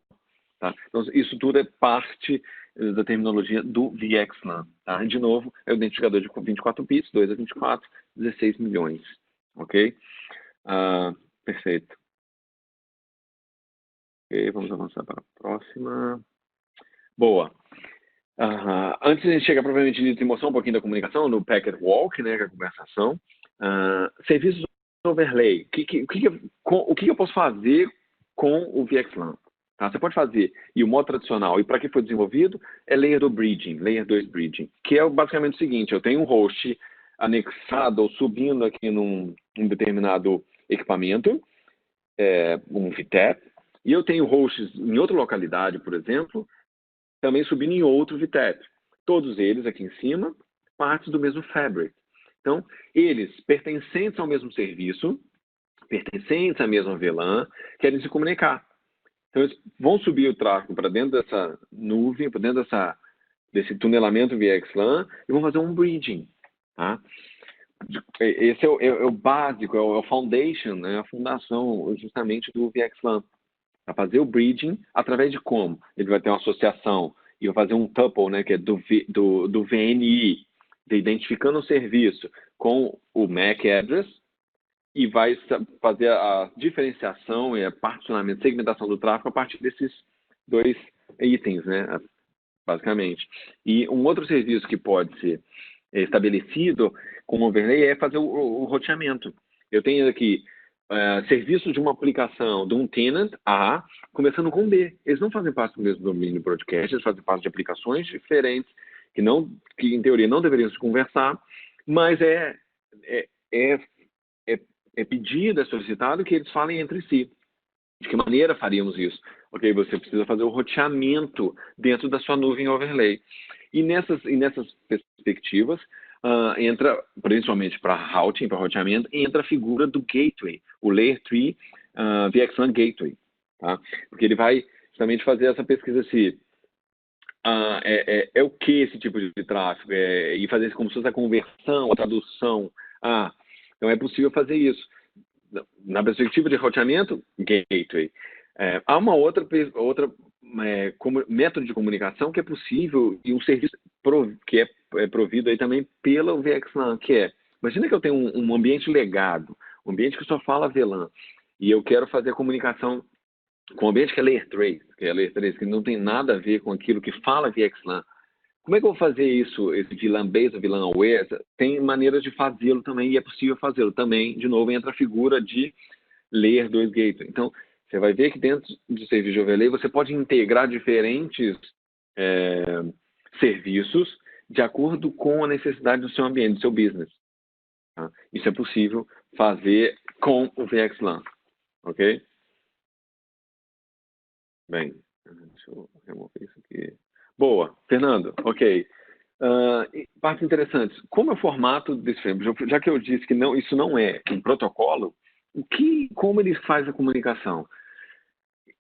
B: Tá? Então, isso tudo é parte da terminologia do VXLAN. Tá? De novo, é o identificador de 24 bits, 2 a 24, 16 milhões. Ok? Perfeito. Ok, vamos avançar para a próxima. Boa. Antes de a gente chegar, provavelmente, de mostrar um pouquinho da comunicação, no Packet Walk, né, que é a conversação, serviços overlay. O que eu posso fazer com o VXLAN? Tá? Você pode fazer, e o modo tradicional, e para que foi desenvolvido, é Layer 2 Bridging, Layer 2 Bridging, que é basicamente o seguinte: eu tenho um host anexado ou subindo aqui num determinado equipamento, um VTEP, e eu tenho hosts em outra localidade, por exemplo, também subindo em outro VTEP. Todos eles aqui em cima, partes do mesmo fabric. Então, eles, pertencentes ao mesmo serviço, pertencentes à mesma VLAN, querem se comunicar. Então, eles vão subir o tráfego para dentro dessa nuvem, para dentro desse tunelamento VXLAN, e vão fazer um bridging. Tá? Esse é o básico, é o foundation, né? A fundação justamente do VXLAN. Para fazer o bridging, através de como? Ele vai ter uma associação e vai fazer um tuple, né, que é do VNI, identificando o serviço com o MAC address, e vai fazer a diferenciação e a particionamento, segmentação do tráfego a partir desses dois itens, né, basicamente. E um outro serviço que pode ser estabelecido com overlay é fazer o roteamento. Eu tenho aqui serviços de uma aplicação de um tenant A, começando com B. Eles não fazem parte do mesmo domínio broadcast, eles fazem parte de aplicações diferentes, que em teoria não deveriam se conversar, mas é pedido, é solicitado que eles falem entre si. De que maneira faríamos isso? Ok, você precisa fazer o roteamento dentro da sua nuvem overlay. E nessas perspectivas, entra, principalmente para routing, para roteamento, entra a figura do gateway, o Layer 3 VXLAN Gateway. Tá? Porque ele vai justamente fazer essa pesquisa se é o que esse tipo de tráfego, e fazer como se fosse a conversão, a tradução. Então é possível fazer isso. Na perspectiva de roteamento, gateway. Há uma outra método de comunicação que é possível e um serviço que é provido aí também pela VXLAN, que imagina que eu tenho um ambiente legado, um ambiente que só fala VLAN, e eu quero fazer a comunicação com um ambiente que é Layer 3, que não tem nada a ver com aquilo que fala VXLAN. Como é que eu vou fazer isso, esse VLAN based ou VLAN aware? Tem maneiras de fazê-lo também, e é possível fazê-lo também. De novo, entra a figura de Layer 2 Gateway. Então, você vai ver que dentro do serviço de overlay, você pode integrar diferentes serviços de acordo com a necessidade do seu ambiente, do seu business. Tá? Isso é possível fazer com o VXLAN. Ok? Bem, deixa eu remover isso aqui. Boa, Fernando, ok. Partes interessantes. Como é o formato desse framework? Já que eu disse que isso não é um protocolo, como ele faz a comunicação?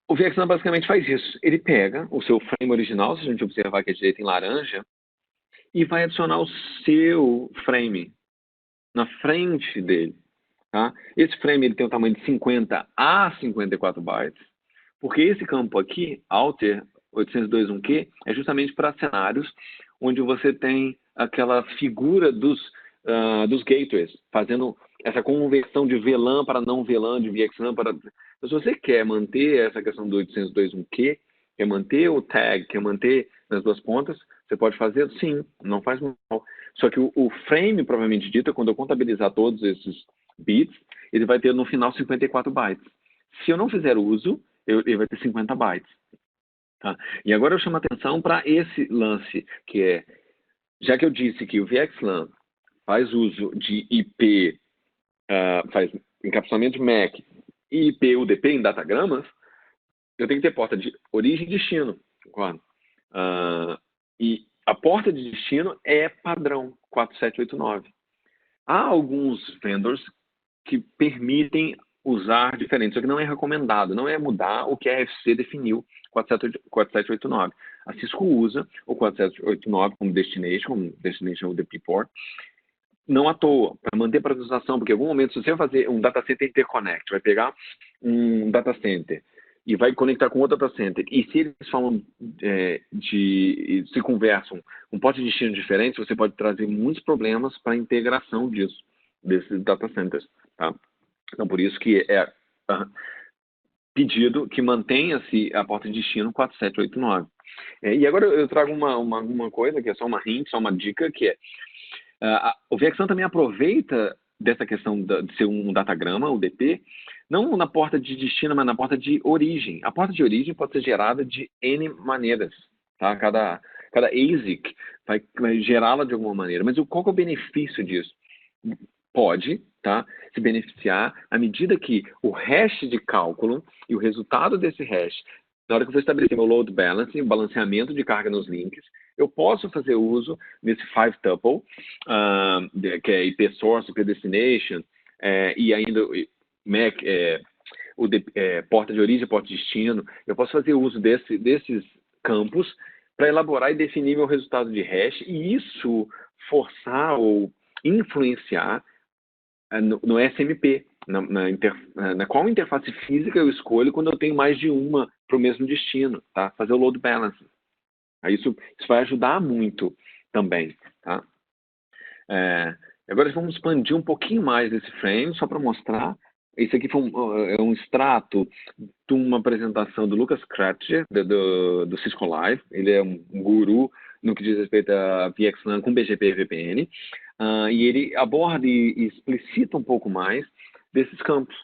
B: O VXLAN basicamente faz isso. Ele pega o seu frame original, se a gente observar que é direito em laranja, e vai adicionar o seu frame na frente dele. Tá? Esse frame ele tem um tamanho de 50 a 54 bytes, porque esse campo aqui, Alter 802.1q, é justamente para cenários onde você tem aquela figura dos gateways, fazendo essa conversão de VLAN para não VLAN, de VXLAN para... Então, se você quer manter essa questão do 802.1q, quer manter o tag, quer manter nas duas pontas, você pode fazer? Sim, não faz mal. Só que o frame, provavelmente dito, quando eu contabilizar todos esses bits, ele vai ter no final 54 bytes. Se eu não fizer uso, ele vai ter 50 bytes. Tá? E agora eu chamo a atenção para esse lance, que já que eu disse que o VXLAN faz uso de IP, faz encapsulamento de MAC e IP UDP em datagramas, eu tenho que ter porta de origem e destino. Concordo? E a porta de destino é padrão, 4789. Há alguns vendors que permitem usar diferente, só que não é recomendado, não é mudar o que a RFC definiu, 4789. A Cisco usa o 4789 como Destination UDP Port, não à toa, para manter a paralisação, porque em algum momento, se você vai fazer um data center interconnect, vai pegar um data center e vai conectar com outro data center, e se eles falam se conversam com portas de destino diferentes, você pode trazer muitos problemas para a integração desses data centers. Tá? Então, por isso que é pedido que mantenha-se a porta de destino 4789. E agora eu trago uma coisa que é só uma hint, só uma dica, que é o VXLAN também aproveita dessa questão de ser um datagrama, o DP, não na porta de destino, mas na porta de origem. A porta de origem pode ser gerada de N maneiras, tá? Cada ASIC vai gerá-la de alguma maneira. Mas qual que é o benefício disso? Pode, tá, se beneficiar à medida que o hash de cálculo e o resultado desse hash, na hora que eu for estabelecer meu load balancing, balanceamento de carga nos links, eu posso fazer uso nesse 5-tuple, que é IP source, IP destination, e ainda MAC, porta de origem, porta de destino. Eu posso fazer uso desses campos para elaborar e definir meu resultado de hash, e isso forçar ou influenciar no SMP, na qual interface física eu escolho quando eu tenho mais de uma para o mesmo destino, tá? Fazer o load balancing. Isso vai ajudar muito também, tá? Agora vamos expandir um pouquinho mais esse frame, só para mostrar. Esse aqui é um extrato de uma apresentação do Lucas Kratcher, do Cisco Live. Ele é um guru no que diz respeito a VXLAN com BGP e VPN. E ele aborda e explicita um pouco mais desses campos.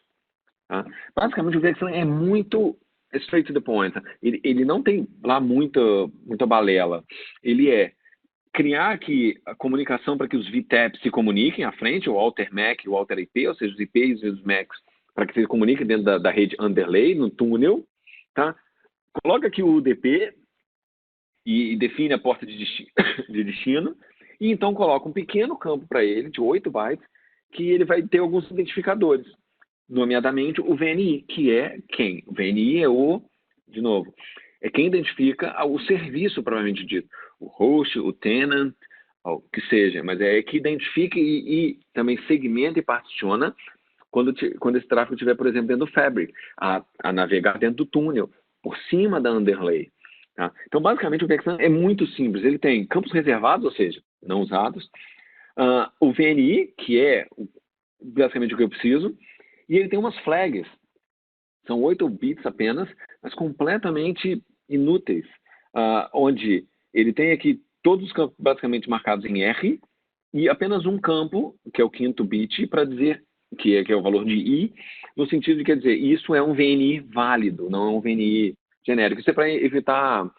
B: Tá? Basicamente, o VXLAN é muito straight to the point. Ele não tem lá muita balela. Ele é criar aqui a comunicação para que os VTAPs se comuniquem à frente, o Alter MAC e o Alter IP, ou seja, os IPs e os MACs, para que se comuniquem dentro da rede underlay, no túnel. Tá? Coloca aqui o UDP e define a porta de destino, e então coloca um pequeno campo para ele, de 8 bytes, que ele vai ter alguns identificadores, nomeadamente o VNI, que é quem? O VNI de novo, é quem identifica o serviço, provavelmente dito, o host, o tenant, o que seja, mas é que identifica e também segmenta e particiona quando esse tráfego estiver, por exemplo, dentro do Fabric, a navegar dentro do túnel, por cima da underlay. Tá? Então, basicamente, o VXLAN é muito simples. Ele tem campos reservados, ou seja, não usados, o VNI, que é basicamente o que eu preciso, e ele tem umas flags. São 8 bits apenas, mas completamente inúteis, onde ele tem aqui todos os campos basicamente marcados em R e apenas um campo, que é o 5º bit, para dizer que é o valor de I, no sentido de, quer dizer, isso é um VNI válido, não é um VNI genérico. Isso é para evitar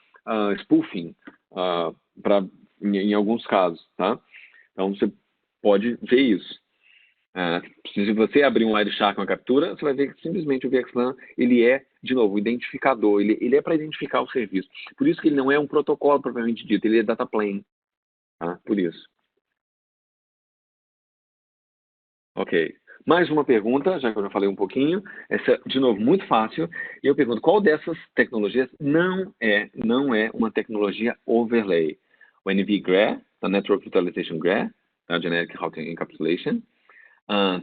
B: spoofing em alguns casos, tá? Então, você pode ver isso. Se você abrir um Wireshark com a captura, você vai ver que simplesmente o VXLAN, ele é, de novo, o identificador, ele é para identificar o serviço. Por isso que ele não é um protocolo propriamente dito, ele é data plane. Tá? Por isso. Ok. Mais uma pergunta, já que eu já falei um pouquinho. Essa, de novo, muito fácil. E eu pergunto, qual dessas tecnologias não é uma tecnologia overlay? O NVGRE, a Network Virtualization GRE, a Generic Routing Encapsulation.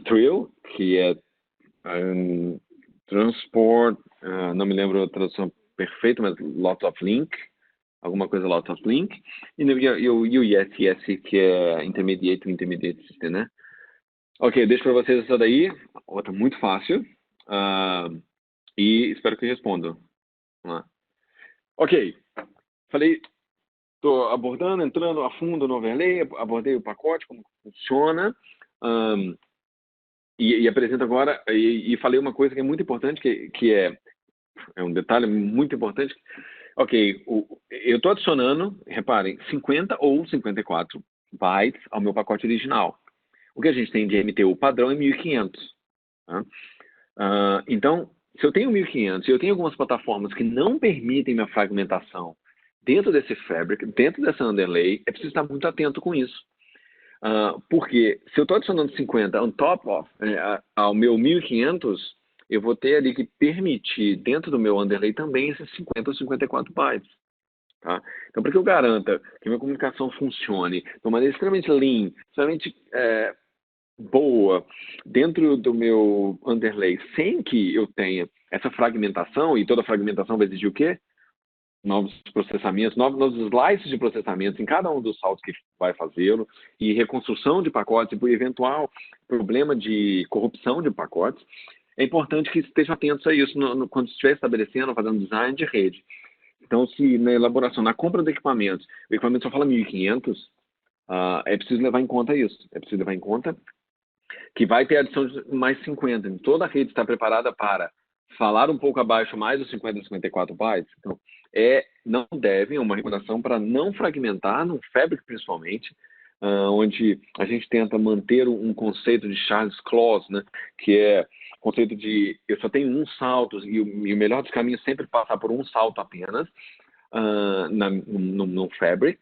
B: Trill, que é Transport, não me lembro a tradução perfeita, mas Lot of Link, alguma coisa Lot of Link. E o UES, que é Intermediate System, né? Ok, deixo para vocês essa daí, outra muito fácil, e espero que respondam. Vamos lá. Ok, falei, estou abordando, entrando a fundo no overlay, abordei o pacote, como funciona, e apresento agora, e falei uma coisa que é muito importante, que é um detalhe muito importante. Ok, eu estou adicionando, reparem, 50 ou 54 bytes ao meu pacote original. O que a gente tem de MTU padrão é 1500. Tá? Então, se eu tenho 1500 e eu tenho algumas plataformas que não permitem minha fragmentação dentro desse Fabric, dentro dessa underlay, é preciso estar muito atento com isso. Porque se eu estou adicionando 50 on top of ao meu 1500, eu vou ter ali que permitir dentro do meu underlay também esses 50 ou 54 bytes. Tá? Então, para que eu garanta que a minha comunicação funcione de uma maneira extremamente lean, extremamente boa dentro do meu underlay, sem que eu tenha essa fragmentação, e toda fragmentação vai exigir o quê? Novos processamentos, novos slices de processamento em cada um dos saltos que vai fazê-lo, e reconstrução de pacotes, e por eventual problema de corrupção de pacotes, é importante que estejam atentos a isso quando estiver estabelecendo, fazendo design de rede. Então, se na elaboração, na compra do equipamento, o equipamento só fala 1.500, é preciso levar em conta isso. É preciso levar em conta que vai ter adição de mais 50. Toda a rede está preparada para falar um pouco abaixo mais dos 50 54 bytes. Então, não devem, é uma recomendação para não fragmentar, no Fabric principalmente, onde a gente tenta manter um conceito de Charles Clause, né, que é o conceito de eu só tenho um salto e o melhor dos caminhos é sempre passar por um salto apenas no Fabric.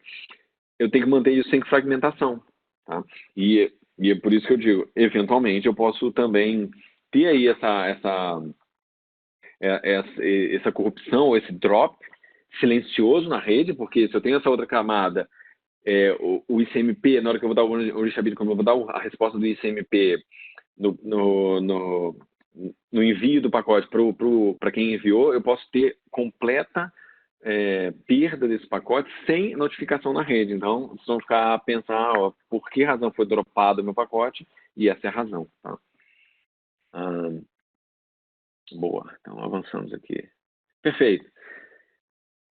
B: Eu tenho que manter isso sem fragmentação. Tá? E é por isso que eu digo, eventualmente eu posso também ter aí essa corrupção, esse drop silencioso na rede, porque se eu tenho essa outra camada, o ICMP, na hora que eu vou dar o Orixabit, quando eu vou dar a resposta do ICMP no envio do pacote para quem enviou, eu posso ter completa perda desse pacote sem notificação na rede. Então, vocês vão ficar a pensar por que razão foi dropado o meu pacote, e essa é a razão. Tá? Boa, então avançamos aqui. Perfeito.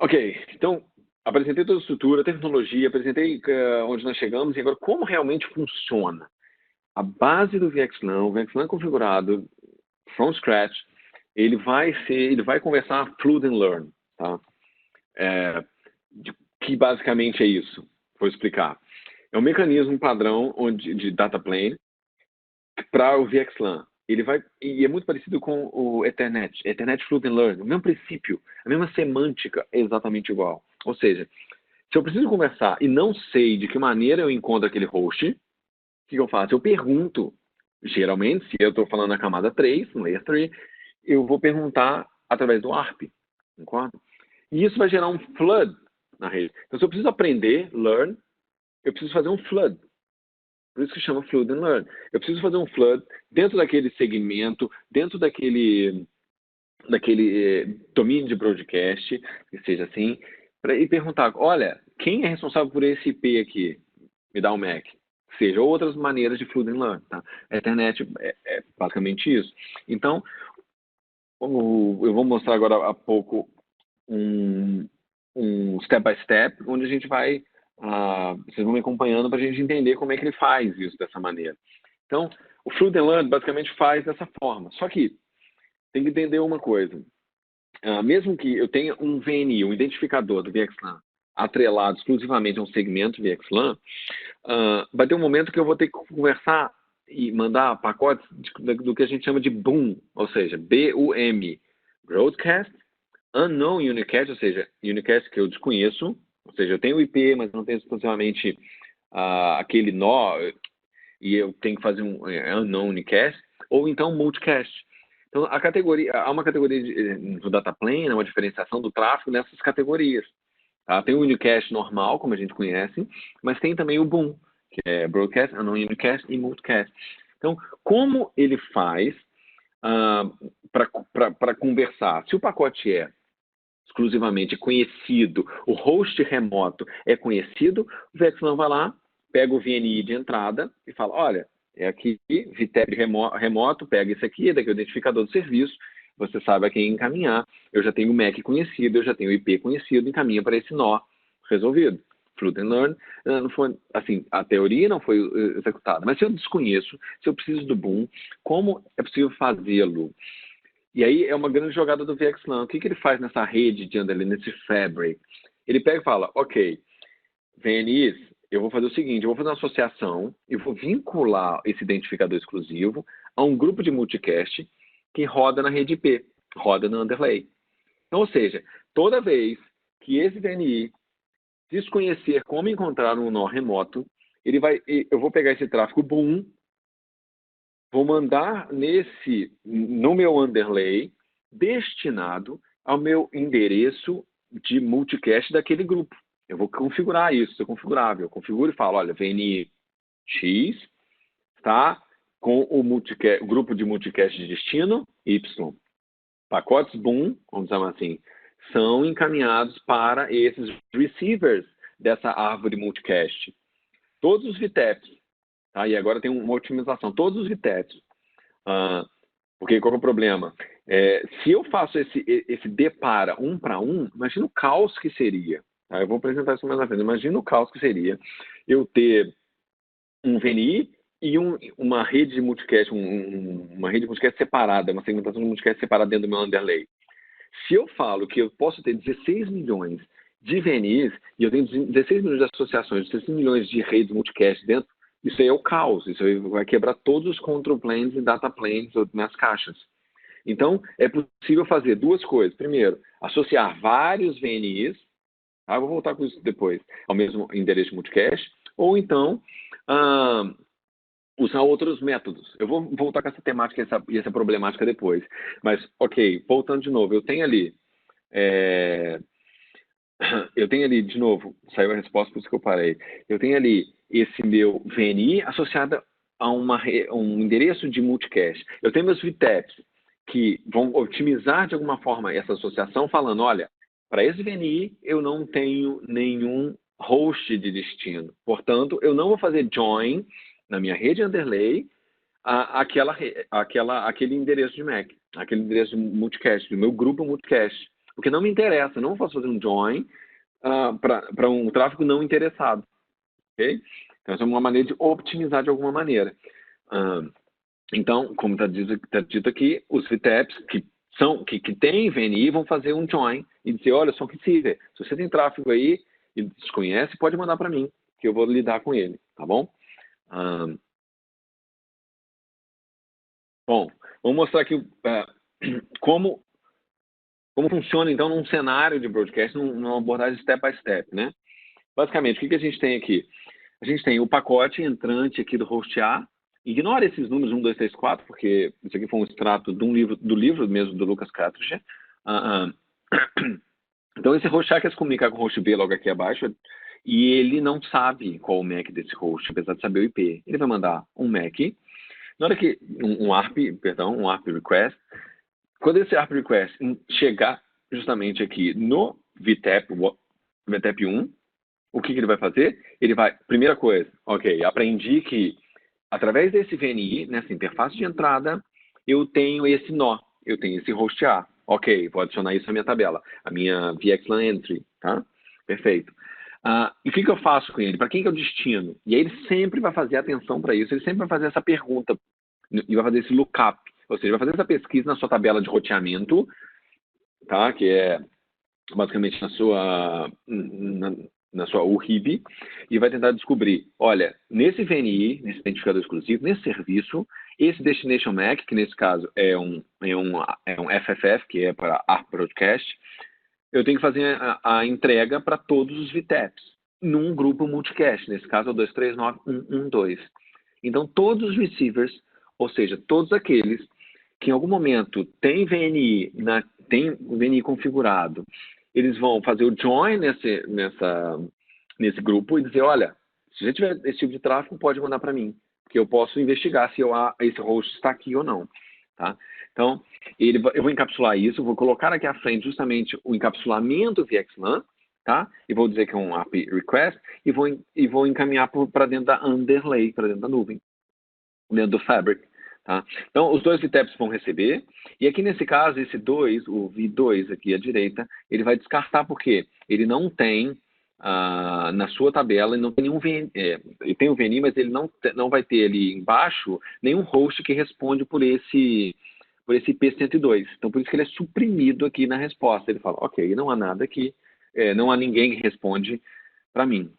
B: Ok, então apresentei toda a estrutura, tecnologia, apresentei onde nós chegamos e agora como realmente funciona. A base do VXLAN, o VXLAN configurado from scratch, ele vai conversar Fluid and Learn, tá? Que basicamente é isso. Vou explicar. É um mecanismo padrão de data plane para o VXLAN. E é muito parecido com o Ethernet Fluid and Learn. O mesmo princípio, a mesma semântica é exatamente igual. Ou seja, se eu preciso conversar e não sei de que maneira eu encontro aquele host, o que eu faço? Eu pergunto. Geralmente, se eu estou falando na camada 3, no layer 3, eu vou perguntar através do ARP. Concorda? E isso vai gerar um flood na rede. Então, se eu preciso aprender, learn, eu preciso fazer um flood. Por isso que chama Fluid and Learn. Eu preciso fazer um flood dentro daquele segmento, dentro daquele domínio de broadcast, que seja assim, e perguntar, olha, quem é responsável por esse IP aqui? Me dá um MAC. Seja outras maneiras de Fluid and Learn. Tá? A internet é basicamente isso. Então, eu vou mostrar agora há pouco um step by step, onde a gente vai, vocês vão me acompanhando para a gente entender como é que ele faz isso dessa maneira. Então, o Fluid and Learn basicamente faz dessa forma. Só que tem que entender uma coisa. Mesmo que eu tenha um VNI, um identificador do VXLAN, atrelado exclusivamente a um segmento VXLAN, vai ter um momento que eu vou ter que conversar e mandar pacotes do que a gente chama de BOOM, ou seja, B-U-M, Broadcast Unknown Unicast, ou seja, Unicast que eu desconheço, ou seja, eu tenho o IP, mas não tenho exclusivamente aquele nó, e eu tenho que fazer um Unknown Unicast, ou então Multicast. Então, há uma categoria do data plane, uma diferenciação do tráfego nessas categorias. Tá? Tem o Unicast normal, como a gente conhece, mas tem também o BOOM, que é Broadcast, Unknown Unicast e Multicast. Então, como ele faz para conversar? Se o pacote é exclusivamente conhecido, o host remoto é conhecido, o VXLAN vai lá, pega o VNI de entrada e fala, olha, é aqui, VTEP remoto, pega isso aqui, daqui é o identificador do serviço, você sabe a quem encaminhar, eu já tenho o MAC conhecido, eu já tenho o IP conhecido, encaminha para esse nó resolvido. Fluid and Learn, não foi, assim, a teoria não foi executada, mas se eu desconheço, se eu preciso do BOOM, como é possível fazê-lo? E aí é uma grande jogada do VXLAN. O que ele faz nessa rede de underlay, nesse fabric? Ele pega e fala, ok, VNIs, eu vou fazer o seguinte, eu vou fazer uma associação e vou vincular esse identificador exclusivo a um grupo de multicast que roda na rede IP, roda no underlay. Então, ou seja, toda vez que esse VNI desconhecer como encontrar um nó remoto, eu vou pegar esse tráfego BOOM, vou mandar no meu underlay destinado ao meu endereço de multicast daquele grupo. Eu vou configurar isso, é configurável. Eu configuro e falo, olha, VNI X está com o grupo de multicast de destino Y. Pacotes BOOM, vamos chamar assim, são encaminhados para esses receivers dessa árvore multicast. Todos os VTEPs. Tá? E agora tem uma otimização. Todos os VTEPs. Porque qual é o problema? Se eu faço esse D para um, imagina o caos que seria. Tá? Eu vou apresentar isso mais na frente. Imagina o caos que seria eu ter um VNI e uma rede de multicast, uma rede de multicast separada, uma segmentação de multicast separada dentro do meu underlay. Se eu falo que eu posso ter 16 milhões de VNIs e eu tenho 16 milhões de associações, 16 milhões de redes multicast dentro, isso aí é o caos. Isso aí vai quebrar todos os control planes e data planes nas caixas. Então, é possível fazer duas coisas. Primeiro, associar vários VNIs, tá? Eu vou voltar com isso depois, ao mesmo endereço multicast, ou então usar outros métodos. Eu vou voltar com essa temática e essa problemática depois. Mas, ok, voltando de novo, eu tenho ali, de novo, saiu a resposta, por isso que eu parei. Eu tenho ali esse meu VNI associado a um endereço de multicast. Eu tenho meus VTEPs, que vão otimizar de alguma forma essa associação, falando, olha, para esse VNI eu não tenho nenhum host de destino. Portanto, eu não vou fazer join na minha rede underlay aquele endereço de MAC, aquele endereço de multicast, do meu grupo multicast. Porque não me interessa, eu não posso fazer um join para um tráfego não interessado. Okay? Então, essa é uma maneira de optimizar de alguma maneira. Então, como está dito aqui, os VTEPs que têm VNI vão fazer um join e dizer, olha, só que se você tem tráfego aí e desconhece, pode mandar para mim, que eu vou lidar com ele, tá bom? Bom, vamos mostrar aqui como funciona, então, num cenário de broadcast, numa abordagem step by step, né? Basicamente, o que a gente tem aqui? A gente tem o pacote entrante aqui do host A. Ignora esses números 1, 2, 3, 4, porque isso aqui foi um extrato do livro mesmo do Lucas Cartridge. Então, esse host A quer se comunicar com o host B logo aqui abaixo, e ele não sabe qual o MAC desse host, apesar de saber o IP. Ele vai mandar um MAC. Na hora que um ARP request, quando esse ARP request chegar justamente aqui no VTEP 1, o que ele vai fazer? Ele vai, primeira coisa, ok, aprendi que através desse VNI, nessa interface de entrada, eu tenho esse nó, eu tenho esse host A. Ok, vou adicionar isso à minha tabela, a minha VXLAN entry, tá? Perfeito. E o que eu faço com ele? Para quem que é o destino? E aí ele sempre vai fazer atenção para isso, ele sempre vai fazer essa pergunta e vai fazer esse lookup, ou seja, vai fazer essa pesquisa na sua tabela de roteamento, tá? Que é basicamente na sua URIB, e vai tentar descobrir, olha, nesse VNI, nesse identificador exclusivo, nesse serviço, esse Destination MAC, que nesse caso é um FFF, que é para ARP Broadcast, eu tenho que fazer a entrega para todos os VTEPs, num grupo multicast, nesse caso é o 239.1.1.2. Então, todos os receivers, ou seja, todos aqueles que em algum momento tem o VNI configurado, eles vão fazer o join nesse grupo e dizer, olha, se você tiver esse tipo de tráfego, pode mandar para mim, que eu posso investigar se esse host está aqui ou não. Tá? Então, eu vou encapsular isso, vou colocar aqui à frente justamente o encapsulamento VXLAN, tá? E vou dizer que é um API request e vou encaminhar para dentro da underlay, para dentro da nuvem, dentro do fabric. Tá? Então, os dois VTEPs vão receber, e aqui nesse caso, o V2 aqui à direita, ele vai descartar porque ele não tem, na sua tabela, ele não tem nenhum VNI, ele tem o VNI, mas ele não vai ter ali embaixo nenhum host que responde por esse IP102. Então, por isso que ele é suprimido aqui na resposta. Ele fala, ok, não há nada aqui, não há ninguém que responde para mim.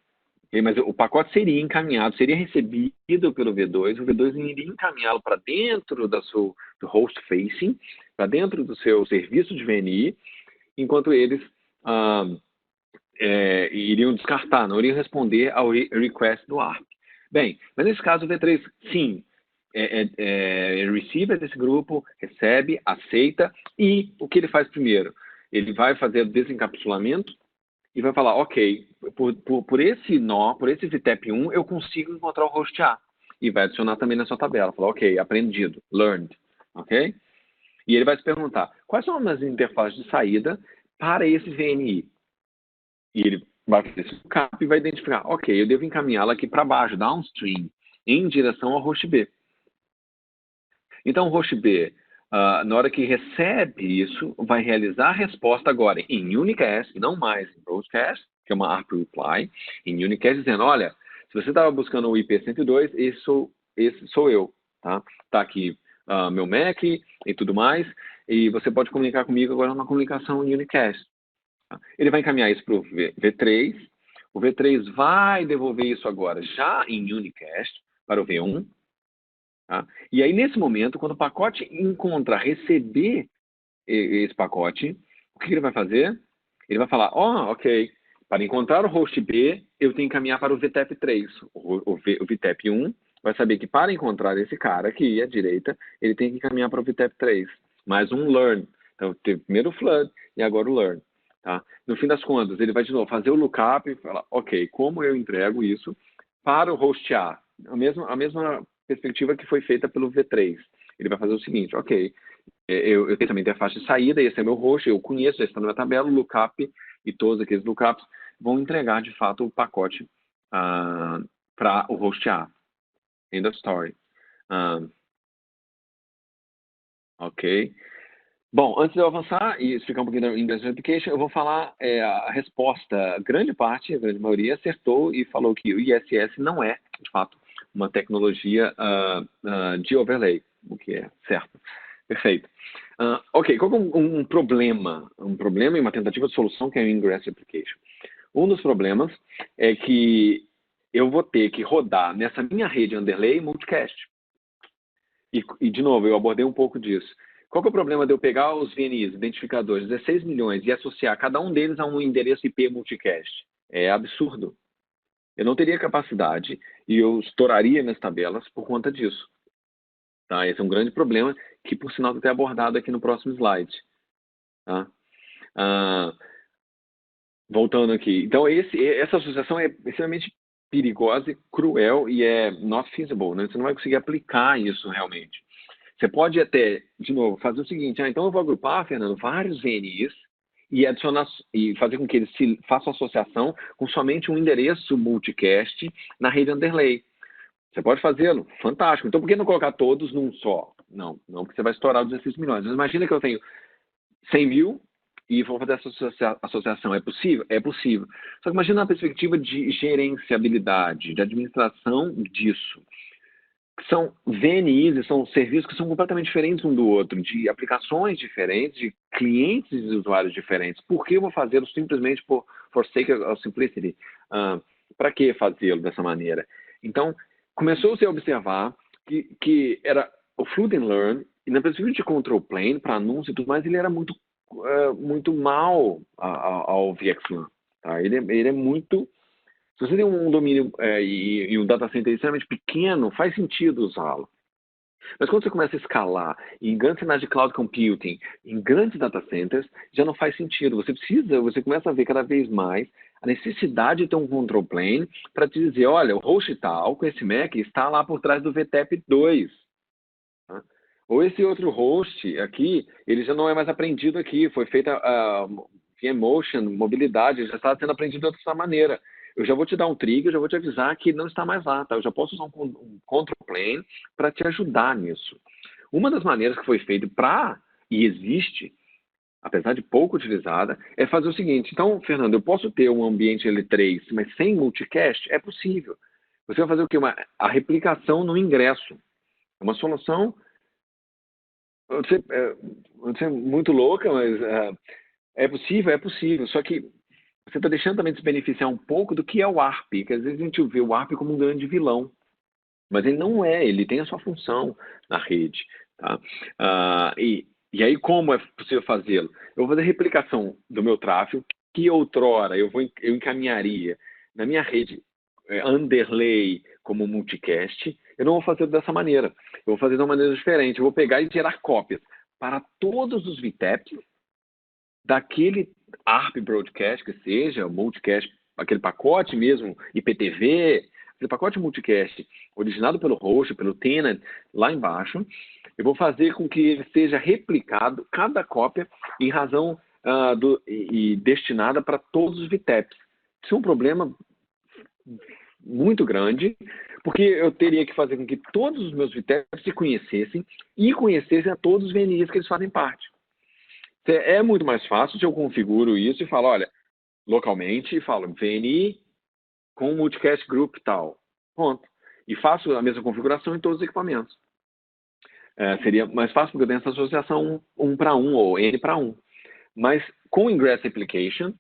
B: Mas o pacote seria encaminhado, seria recebido pelo V2, o V2 iria encaminhá-lo para dentro do host facing, para dentro do seu serviço de VNI, enquanto eles iriam descartar, não iriam responder ao request do ARP. Bem, mas nesse caso o V3, sim, receiver desse grupo, recebe, aceita, e o que ele faz primeiro? Ele vai fazer o desencapsulamento, e vai falar, ok, por esse nó, por esse VTEP 1, eu consigo encontrar o host A. E vai adicionar também na sua tabela. Falar, ok, aprendido, learned, ok? E ele vai se perguntar, quais são as interfaces de saída para esse VNI? E ele vai fazer esse lookup e vai identificar, ok, eu devo encaminhá-la aqui para baixo, downstream, em direção ao host B. Então, o host B na hora que recebe isso, vai realizar a resposta agora em unicast, não mais em broadcast, que é uma ARP reply, em unicast dizendo, olha, se você estava buscando o IP 102, esse sou eu, tá? Tá aqui meu Mac e tudo mais, e você pode comunicar comigo agora numa comunicação em unicast. Tá? Ele vai encaminhar isso para o V3, o V3 vai devolver isso agora já em unicast para o V1, tá? E aí, nesse momento, quando o pacote receber esse pacote, o que ele vai fazer? Ele vai falar, ok, para encontrar o host B, eu tenho que caminhar para o VTEP3. O VTEP1 vai saber que para encontrar esse cara aqui à direita, ele tem que caminhar para o VTEP3. Mais um learn. Então, teve primeiro o flood e agora o learn. Tá? No fim das contas, ele vai de novo fazer o lookup e falar, ok, como eu entrego isso para o host A? A mesma perspectiva que foi feita pelo V3. Ele vai fazer o seguinte, ok, eu tenho também interface de saída, esse é meu host, eu conheço, já está na minha tabela, o lookup e todos aqueles lookups vão entregar, de fato, o pacote para o host A. End of story. Ok. Bom, antes de eu avançar e explicar um pouquinho da Ingress Application, eu vou falar a resposta. Grande maioria acertou e falou que o ISS não é, de fato, uma tecnologia de overlay, o que é certo. Perfeito. Ok, qual é um problema? Um problema e uma tentativa de solução que é o Ingress Application. Um dos problemas é que eu vou ter que rodar nessa minha rede underlay multicast. E, de novo, eu abordei um pouco disso. Qual que é o problema de eu pegar os VNIs, identificadores, 16 milhões, e associar cada um deles a um endereço IP multicast? É absurdo. Eu não teria capacidade e eu estouraria minhas tabelas por conta disso. Tá? Esse é um grande problema que, por sinal, vou ter abordado aqui no próximo slide. Tá? Voltando aqui. Então, essa associação é extremamente perigosa, cruel e é not feasible. Né? Você não vai conseguir aplicar isso realmente. Você pode até, de novo, fazer o seguinte, então eu vou agrupar, Fernando, vários VNIs e adicionar e fazer com que eles façam associação com somente um endereço multicast na rede underlay. Você pode fazê-lo, fantástico. Então por que não colocar todos num só? Não, porque você vai estourar os 16 milhões. Mas imagina que eu tenho 100 mil e vou fazer essa associação. É possível? É possível. Só que imagina uma perspectiva de gerenciabilidade, de administração disso. São VNIs e são serviços que são completamente diferentes um do outro, de aplicações diferentes, de clientes e usuários diferentes. Por que eu vou fazê-lo simplesmente for sake of simplicity? Para que fazê-lo dessa maneira? Então, começou-se a observar que era o Flood and Learn, e na perspectiva de control plane, para anúncio e tudo mais, ele era muito mal ao VXLAN. Tá? Ele é muito... Se você tem um domínio e um data center extremamente pequeno, faz sentido usá-lo. Mas quando você começa a escalar em grandes cenários de cloud computing, em grandes data centers, já não faz sentido. Você começa a ver cada vez mais a necessidade de ter um control plane para te dizer, olha, o host tal com esse MAC está lá por trás do VTEP2. Tá? Ou esse outro host aqui, ele já não é mais aprendido aqui, foi feita vMotion, mobilidade, já está sendo aprendido de outra maneira. Eu já vou te dar um trigger, eu já vou te avisar que não está mais lá, tá? Eu já posso usar um control plane para te ajudar nisso. Uma das maneiras que foi feito e existe, apesar de pouco utilizada, é fazer o seguinte. Então, Fernando, eu posso ter um ambiente L3, mas sem multicast? É possível. Você vai fazer o quê? A replicação no ingresso. É uma solução, vou ser muito louca, mas é possível. Só que você está deixando também de se beneficiar um pouco do que é o ARP, que às vezes a gente vê o ARP como um grande vilão. Mas ele não é, ele tem a sua função na rede. Tá? E aí como é possível fazê-lo? Eu vou fazer replicação do meu tráfego, que outrora eu encaminharia na minha rede underlay como multicast. Eu não vou fazer dessa maneira. Eu vou fazer de uma maneira diferente. Eu vou pegar e gerar cópias para todos os VTEPs daquele ARP broadcast, que seja, multicast, aquele pacote mesmo, IPTV, aquele pacote multicast originado pelo host, pelo tenant, lá embaixo, eu vou fazer com que ele seja replicado, cada cópia, em razão e destinada para todos os VTEPs. Isso é um problema muito grande, porque eu teria que fazer com que todos os meus VTEPs se conhecessem e conhecessem a todos os VNIs que eles fazem parte. É muito mais fácil se eu configuro isso e falo, olha, localmente, e falo VNI com multicast group tal, ponto. E faço a mesma configuração em todos os equipamentos. Seria mais fácil porque eu tenho essa associação 1 para 1 ou N para 1. Mas com o Ingress Application,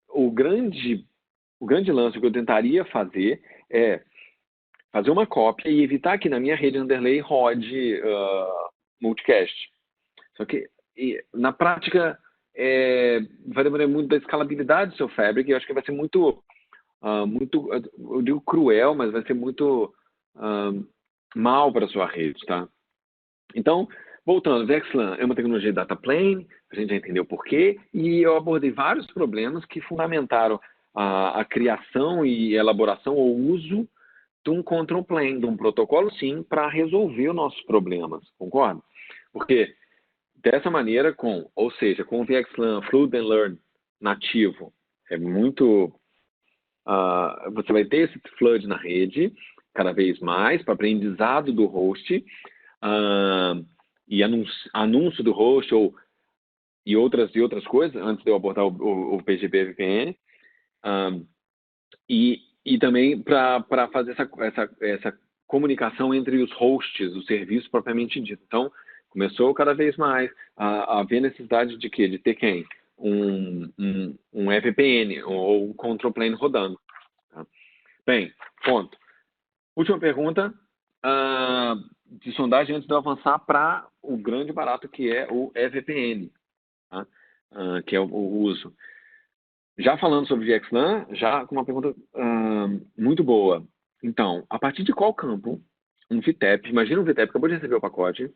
B: o grande lance que eu tentaria fazer é fazer uma cópia e evitar que na minha rede underlay rode multicast. Só que na prática vai depender muito da escalabilidade do seu Fabric. Eu acho que vai ser muito, eu digo cruel, mas vai ser muito mal para a sua rede, tá? Então, voltando, VXLAN é uma tecnologia de data plane, a gente já entendeu o porquê, e eu abordei vários problemas que fundamentaram a criação e elaboração ou uso de um control plane, de um protocolo sim, para resolver os nossos problemas, concorda? Porque dessa maneira, ou seja, com o VXLAN Fluid and Learn nativo, é muito... você vai ter esse flood na rede, cada vez mais, para aprendizado do host, e anúncio do host e outras coisas, antes de eu abordar o PGP VPN, e também para fazer essa comunicação entre os hosts, os serviços propriamente dito. Então, começou cada vez mais a haver necessidade de quê? De ter quem? Um VPN ou um control plane rodando. Tá? Bem, ponto. Última pergunta de sondagem antes de eu avançar para o grande barato que é o EVPN, tá? Que é o uso. Já falando sobre VXLAN, já com uma pergunta muito boa. Então, a partir de qual campo um VTEP, imagina um VTEP que acabou de receber o pacote,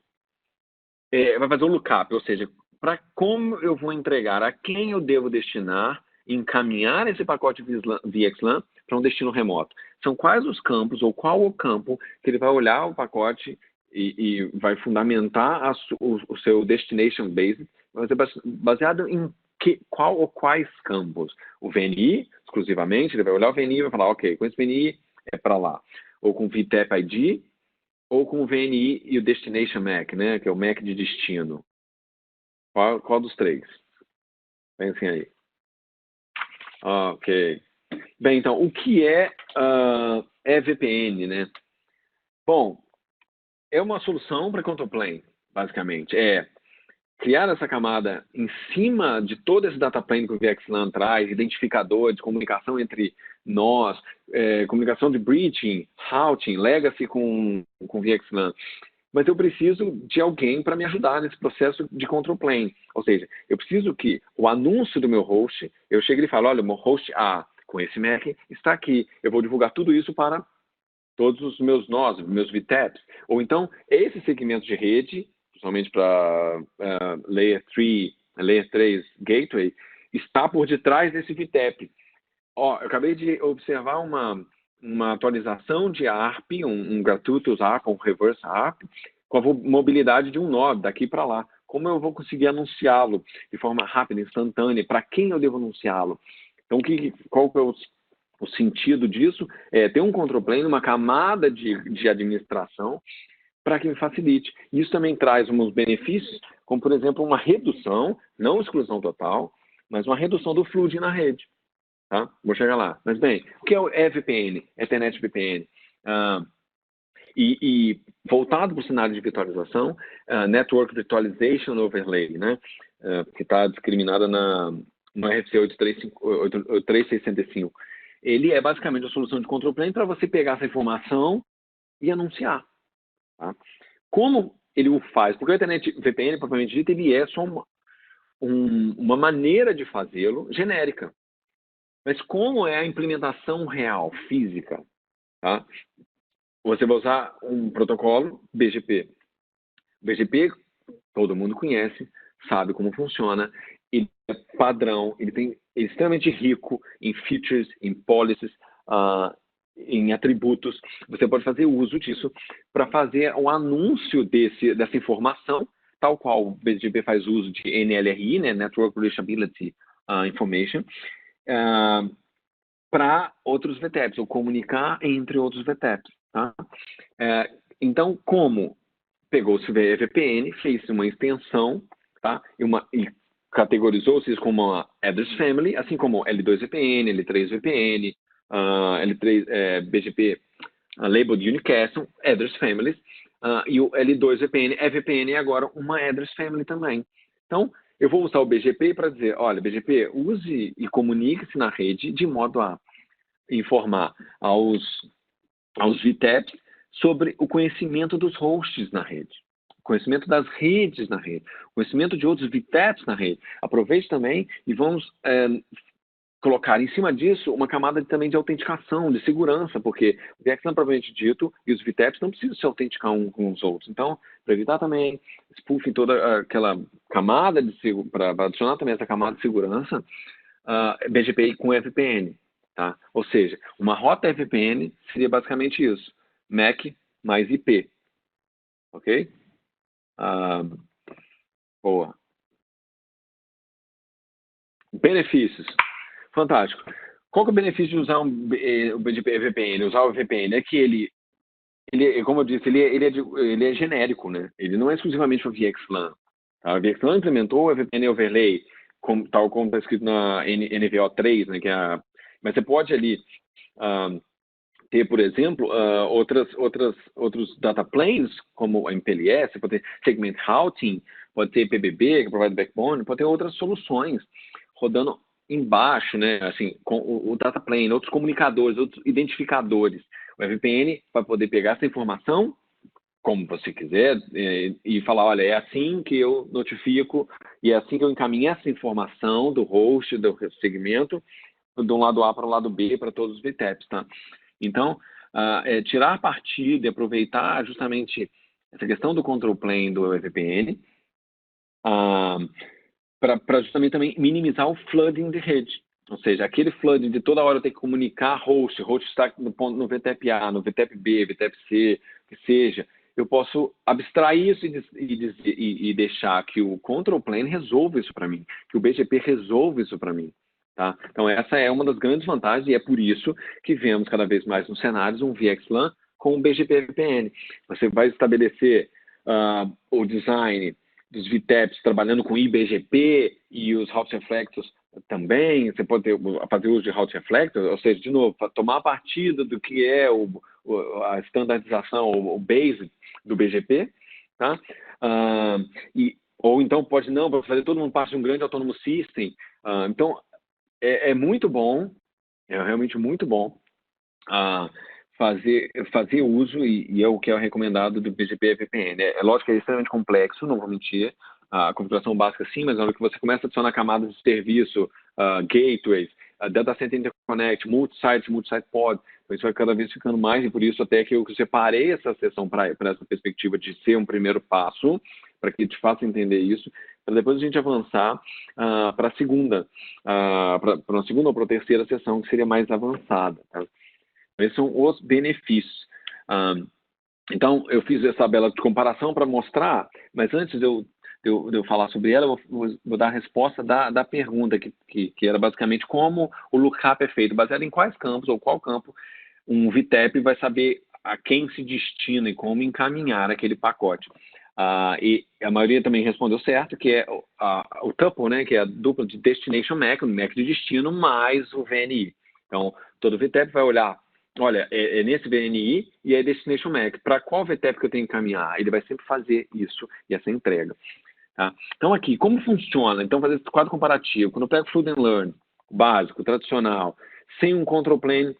B: vai fazer um lookup, ou seja, para como eu vou entregar, a quem eu devo destinar, encaminhar esse pacote VXLAN para um destino remoto. São quais os campos, ou qual o campo que ele vai olhar o pacote e vai fundamentar o seu destination base, vai ser baseado em qual ou quais campos. O VNI, exclusivamente, ele vai olhar o VNI e vai falar, ok, com esse VNI é para lá. Ou com o VTEP ID, ou com o VNI e o Destination MAC, né, que é o MAC de destino. Qual dos três? Pensem aí. Ok. Bem, então, o que é EVPN, né? Bom, é uma solução para control plane, basicamente. É criar essa camada em cima de todo esse data plane que o VXLAN traz, identificador de comunicação entre nós, comunicação de breaching, routing, legacy com VXLAN. Mas eu preciso de alguém para me ajudar nesse processo de control plane. Ou seja, eu preciso que o anúncio do meu host, eu chego e falo, olha, o meu host A com esse MAC está aqui. Eu vou divulgar tudo isso para todos os meus nós, meus VTEPs. Ou então, esse segmento de rede, principalmente para Layer 3 Gateway, está por detrás desse VTEP. Eu acabei de observar uma atualização de ARP, um gratuitous ARP, um reverse ARP, com a mobilidade de um nó daqui para lá. Como eu vou conseguir anunciá-lo de forma rápida, instantânea? Para quem eu devo anunciá-lo? Então, qual é o sentido disso? É ter um control plane, uma camada de administração para que me facilite. Isso também traz uns benefícios, como, por exemplo, uma redução, não exclusão total, mas uma redução do fluxo na rede. Tá? Vou chegar lá. Mas, bem, o que é o EVPN? Ethernet VPN. E voltado para o cenário de virtualização, Network Virtualization Overlay, né? Que está discriminada no RFC 8665. Ele é basicamente a solução de control plane para você pegar essa informação e anunciar. Tá? Como ele o faz? Porque o Ethernet VPN, propriamente dito, ele é só uma maneira de fazê-lo genérica. Mas como é a implementação real, física? Tá? Você vai usar um protocolo BGP. BGP, todo mundo conhece, sabe como funciona. Ele é padrão, ele é extremamente rico em features, em policies, em atributos. Você pode fazer uso disso para fazer um anúncio dessa informação, tal qual o BGP faz uso de NLRI, né, Network Reachability Information, para outros VTEPs, ou comunicar entre outros VTEPs. Tá? Então, como pegou-se o VPN, fez uma extensão, tá? E categorizou-se isso como uma Address Family, assim como L2 VPN, L3 VPN, L3 BGP Labeled Unicast, Address Families, e o L2 VPN é VPN e agora uma Address Family também. Então, eu vou usar o BGP para dizer, olha, BGP, use e comunique-se na rede de modo a informar aos VTEPs sobre o conhecimento dos hosts na rede, conhecimento das redes na rede, conhecimento de outros VTEPs na rede. Aproveite também e vamos colocar em cima disso uma camada também de autenticação, de segurança, porque o VXLAN, propriamente dito, e os VTEPs não precisam se autenticar uns com os outros. Então, para evitar também spoofing toda aquela camada de para adicionar também essa camada de segurança, BGP com VPN. Tá? Ou seja, uma rota VPN seria basicamente isso. MAC mais IP. Ok? Boa. Benefícios. Fantástico. Qual que é o benefício de usar o BGP VPN? Usar o VPN é que ele como eu disse, ele é genérico, né? Ele não é exclusivamente para VXLAN. Tá? A VXLAN implementou o VPN Overlay, tal como está escrito na NVO 3, né? Mas você pode ali ter, por exemplo, outros data planes, como a MPLS, pode ter Segment Routing, pode ter PBB, que provide backbone, pode ter outras soluções rodando embaixo, né, assim, com o data plane, outros comunicadores, outros identificadores. O VPN vai poder pegar essa informação, como você quiser, e falar, olha, é assim que eu notifico, e é assim que eu encaminho essa informação do host, do segmento, de um lado A para o lado B, para todos os VTEPs, tá? Então, tirar partido e aproveitar justamente essa questão do control plane do VPN, para justamente também minimizar o flooding de rede. Ou seja, aquele flooding de toda hora eu ter que comunicar host está no VTEP A, no VTEP B, VTEP C, que seja, eu posso abstrair isso e deixar que o control plane resolva isso para mim, que o BGP resolva isso para mim. Tá? Então, essa é uma das grandes vantagens e é por isso que vemos cada vez mais nos cenários um VXLAN com um BGP VPN. Você vai estabelecer o design dos VTEPs trabalhando com IBGP e os route reflectors também. Você pode fazer uso de route reflectors, ou seja, de novo, tomar partida do que é a standardização, o base do BGP, tá? Ou então pode fazer todo mundo parte de um grande autônomo system. Então, é muito bom, é realmente muito bom fazer uso, e é o que é recomendado do BGP VPN. É lógico que é extremamente complexo, não vou mentir, a configuração básica sim, mas na hora que você começa a adicionar camadas de serviço, gateways, data center interconnect, multi-site pod, então isso vai cada vez ficando mais, e por isso até que eu separei essa sessão para essa perspectiva de ser um primeiro passo, para que te faça entender isso, para depois a gente avançar para a segunda, para uma segunda ou para a terceira sessão, que seria mais avançada. Tá? Esses são os benefícios. Então, eu fiz essa tabela de comparação para mostrar, mas antes de eu falar sobre ela, eu vou dar a resposta da pergunta, que era basicamente como o lookup é feito, baseado em quais campos, ou qual campo um VTEP vai saber a quem se destina e como encaminhar aquele pacote. E a maioria também respondeu certo, que é o tuple, né, que é a dupla de Destination MAC, o MAC de destino, mais o VNI. Então, todo VTEP vai olhar, olha, é nesse VNI e é Destination MAC. Para qual VTEP que eu tenho que encaminhar? Ele vai sempre fazer isso e essa entrega. Tá? Então, aqui, como funciona? Então, fazer esse quadro comparativo. Quando eu pego Fluid and Learn, básico, tradicional, sem um control plane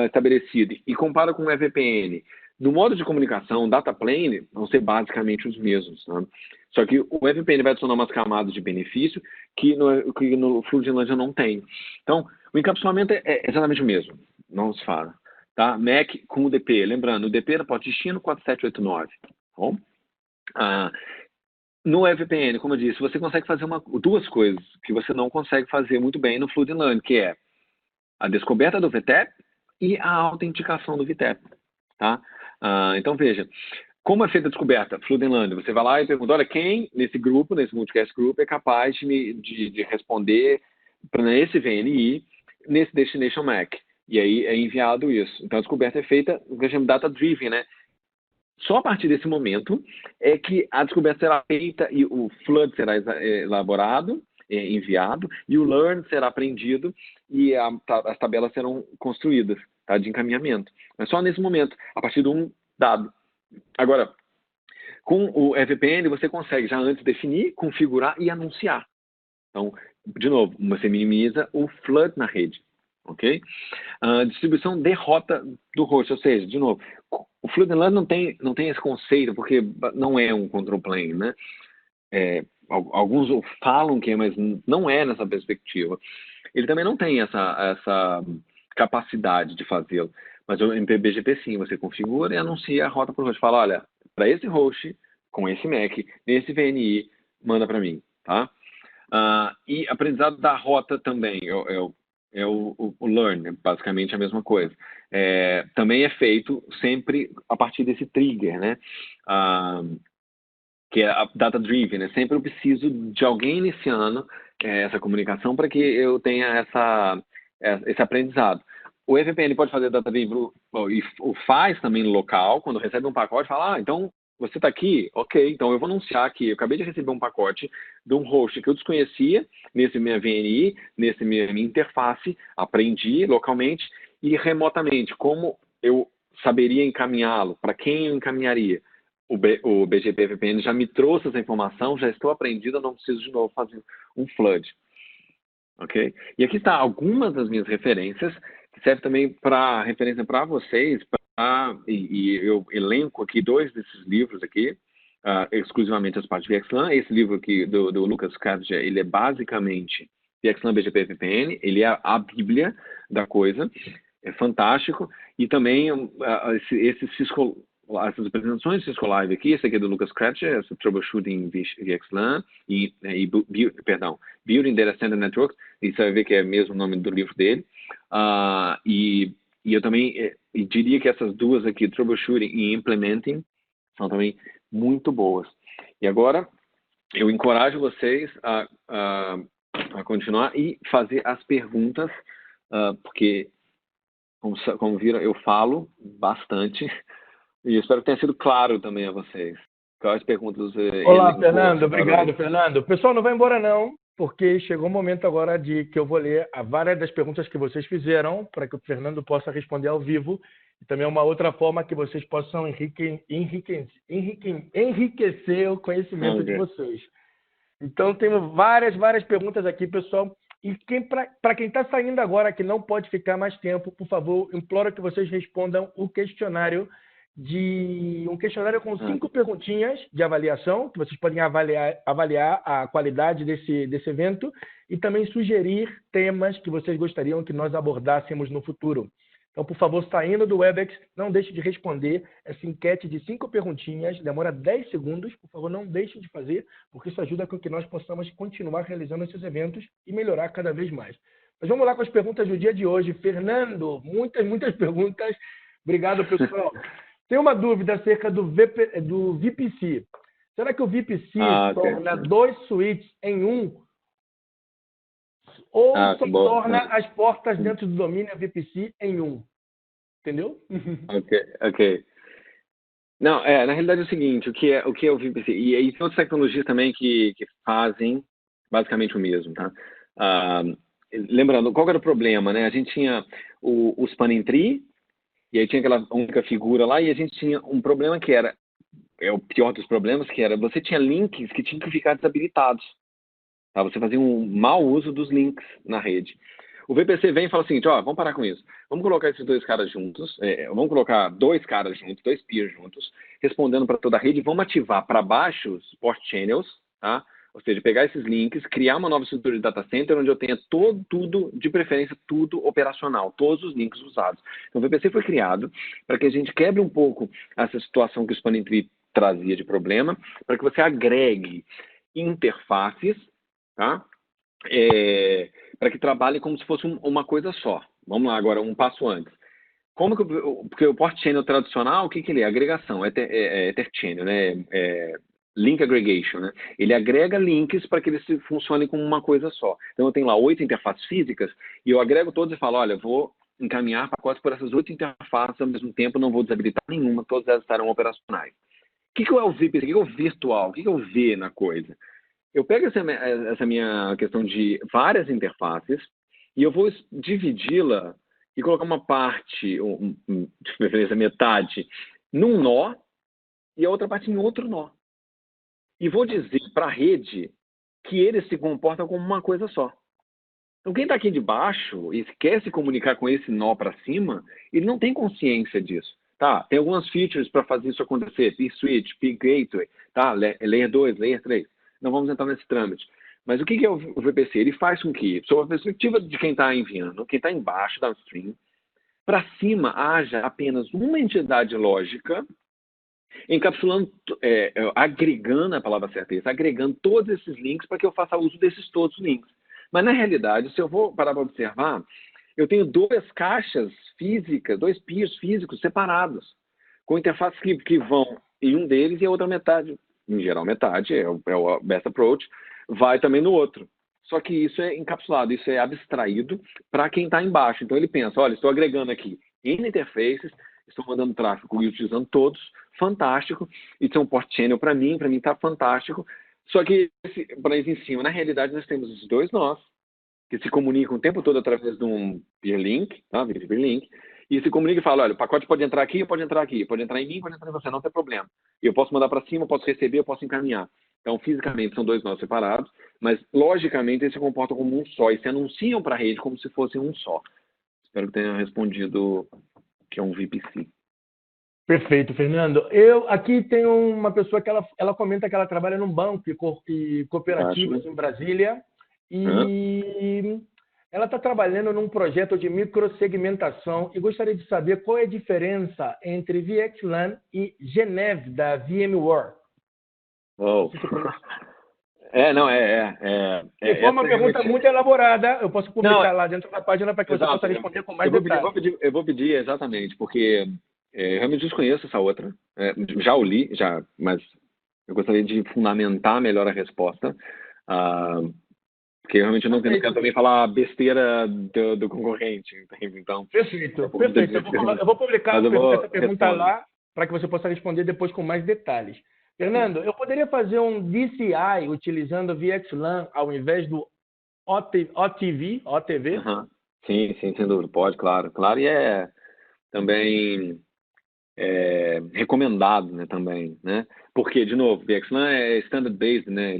B: estabelecido, e comparo com o VPN, no modo de comunicação, data plane, vão ser basicamente os mesmos. Tá? Só que o VPN vai adicionar umas camadas de benefício que no Fluid and Learn já não tem. Então, o encapsulamento é exatamente o mesmo. Não se fala. Tá? MAC com o DP. Lembrando, o DP era porta destino 4789. Bom? No VPN, como eu disse, você consegue fazer duas coisas que você não consegue fazer muito bem no Fluid and Learn, que é a descoberta do VTEP e a autenticação do VTEP. Tá? Então, veja, como é feita a descoberta? Fluid and Learn, você vai lá e pergunta, olha, quem nesse grupo, nesse multicast group, é capaz de responder para esse VNI, nesse Destination MAC. E aí é enviado isso. Então a descoberta é feita, o que a gente chama data-driven, né? Só a partir desse momento é que a descoberta será feita e o flood será elaborado, enviado, e o learn será aprendido e as tabelas serão construídas, tá, de encaminhamento. Mas só nesse momento, a partir de um dado. Agora, com o EVPN, você consegue já antes definir, configurar e anunciar. Então, de novo, você minimiza o flood na rede. Ok? Distribuição de rota do host, ou seja, de novo, o Flood and Learn não tem esse conceito, porque não é um control plane, né? Alguns falam que é, mas não é nessa perspectiva. Ele também não tem essa capacidade de fazê-lo. Mas o MPBGP sim, você configura e anuncia a rota para o host. Fala, olha, para esse host, com esse MAC, nesse VNI, manda para mim, tá? E aprendizado da rota também, o learn, basicamente a mesma coisa. Também é feito sempre a partir desse trigger, né? Que é a data-driven, né? Sempre eu preciso de alguém iniciando essa comunicação para que eu tenha esse aprendizado. O EVPN pode fazer data-driven e o faz também no local, quando recebe um pacote, fala, então você está aqui? Ok, então eu vou anunciar que eu acabei de receber um pacote de um host que eu desconhecia, nesse minha VNI, nesse minha interface, aprendi localmente e remotamente. Como eu saberia encaminhá-lo? Para quem eu encaminharia? O BGP VPN já me trouxe essa informação, já estou aprendido, eu não preciso de novo fazer um flood. Ok? E aqui está algumas das minhas referências, que serve também para referência para vocês, e eu elenco aqui 2 desses livros aqui, exclusivamente as partes de VXLAN. Esse livro aqui do Lucas Kadja, ele é basicamente VXLAN BGP VPN, ele é a bíblia da coisa, é fantástico, e também essas apresentações de Cisco Live aqui, esse aqui é do Lucas Kratcher, esse Troubleshooting VXLAN Building Data Center Networks, e você vai ver que é mesmo o nome do livro dele. E eu também diria que essas duas aqui, Troubleshooting e Implementing, são também muito boas. E agora, eu encorajo vocês a continuar e fazer as perguntas, porque, como viram, eu falo bastante, e espero que tenha sido claro também a vocês. Quais perguntas?
A: Olá, Fernando. Obrigado, Fernando. O pessoal não vai embora, não, porque chegou o momento agora de que eu vou ler várias das perguntas que vocês fizeram, para que o Fernando possa responder ao vivo. E também é uma outra forma que vocês possam enriquecer o conhecimento de vocês. Então, temos várias perguntas aqui, pessoal. E para quem está saindo agora, que não pode ficar mais tempo, por favor, imploro que vocês respondam o questionário com 5 perguntinhas de avaliação, que vocês podem avaliar a qualidade desse evento e também sugerir temas que vocês gostariam que nós abordássemos no futuro. Então, por favor, saindo do Webex, não deixe de responder essa enquete de 5 perguntinhas, demora 10 segundos, por favor, não deixe de fazer, porque isso ajuda com que nós possamos continuar realizando esses eventos e melhorar cada vez mais. Mas vamos lá com as perguntas do dia de hoje. Fernando, muitas perguntas. Obrigado, pessoal. Tem uma dúvida acerca do VPC. Será que o VPC torna 2 switches em um? Ou só torna as portas dentro do domínio VPC em um? Entendeu?
B: Ok. Não, na realidade é o seguinte, o que é o VPC? E tem outras tecnologias também que fazem basicamente o mesmo, tá? Lembrando, qual era o problema, né? A gente tinha o spanning tree, e aí tinha aquela única figura lá, e a gente tinha um problema que era, o pior dos problemas, que era, você tinha links que tinham que ficar desabilitados. Tá? Você fazia um mau uso dos links na rede. O VPC vem e fala assim, vamos parar com isso. Vamos colocar esses 2 caras juntos, vamos colocar 2 caras juntos, 2 peers juntos, respondendo para toda a rede, vamos ativar para baixo os port channels, tá? Ou seja, pegar esses links, criar uma nova estrutura de data center onde eu tenha tudo, de preferência, tudo operacional, todos os links usados. Então, o VPC foi criado para que a gente quebre um pouco essa situação que o Spanning Tree trazia de problema, para que você agregue interfaces, tá? Para que trabalhe como se fosse uma coisa só. Vamos lá agora, um passo antes. Porque o port channel tradicional, o que ele é? Agregação, Ether channel, né? Link aggregation, né? Ele agrega links para que eles funcionem como uma coisa só. Então, eu tenho lá 8 interfaces físicas e eu agrego todos e falo, olha, vou encaminhar pacotes por essas 8 interfaces ao mesmo tempo, não vou desabilitar nenhuma, todas elas estarão operacionais. O que é o VPC? O que é o virtual? O que é o V na coisa? Eu pego essa minha questão de várias interfaces e eu vou dividi-la e colocar uma parte, de preferência metade, num nó e a outra parte em outro nó. E vou dizer para a rede que eles se comportam como uma coisa só. Então, quem está aqui de baixo e quer se comunicar com esse nó para cima, ele não tem consciência disso. Tá? Tem algumas features para fazer isso acontecer. P-Switch, P-Gateway, tá? Layer 2, Layer 3. Não vamos entrar nesse trâmite. Mas o que é o VPC? Ele faz com que, sob a perspectiva de quem está enviando, quem está embaixo da stream, para cima haja apenas uma entidade lógica encapsulando, agregando, a palavra certa é essa, agregando todos esses links para que eu faça uso desses todos os links. Mas, na realidade, se eu vou parar para observar, eu tenho 2 caixas físicas, 2 pios físicos separados, com interfaces que vão em um deles e a outra metade, em geral metade, é o best approach, vai também no outro. Só que isso é encapsulado, isso é abstraído para quem está embaixo. Então, ele pensa, olha, estou agregando aqui N interfaces, estou mandando tráfego e utilizando todos, fantástico, isso é um port channel para mim está fantástico. Só que, para eles em cima, na realidade, nós temos os 2 nós, que se comunicam o tempo todo através de um peer link, tá? Peer link, e se comunica e fala, olha, o pacote pode entrar aqui, pode entrar aqui, pode entrar em mim, pode entrar em você, não tem problema. E eu posso mandar para cima, eu posso receber, eu posso encaminhar. Então, fisicamente, são 2 nós separados, mas, logicamente, eles se comportam como um só e se anunciam para a rede como se fossem um só. Espero que tenha respondido que é um VPC.
A: Perfeito, Fernando. Aqui tenho uma pessoa que ela comenta que ela trabalha num banco e cooperativas em Brasília e ela está trabalhando num projeto de microsegmentação e gostaria de saber qual é a diferença entre VXLAN e Geneve da VMware.
B: Oh.
A: Foi uma pergunta muito elaborada. Eu posso publicar lá dentro da página para que você possa responder com mais detalhes.
B: Eu vou pedir exatamente, porque eu realmente desconheço essa outra. Já o li, mas eu gostaria de fundamentar melhor a resposta. Porque realmente eu não quero também falar besteira do concorrente. Então,
A: perfeito. Eu vou publicar essa pergunta lá para que você possa responder depois com mais detalhes. Fernando, eu poderia fazer um DCI utilizando VXLAN ao invés do OTV?
B: Sim, sem dúvida. Pode, claro. Claro, e é também recomendado, né, também, né? Porque, de novo, VXLAN é standard-based, né?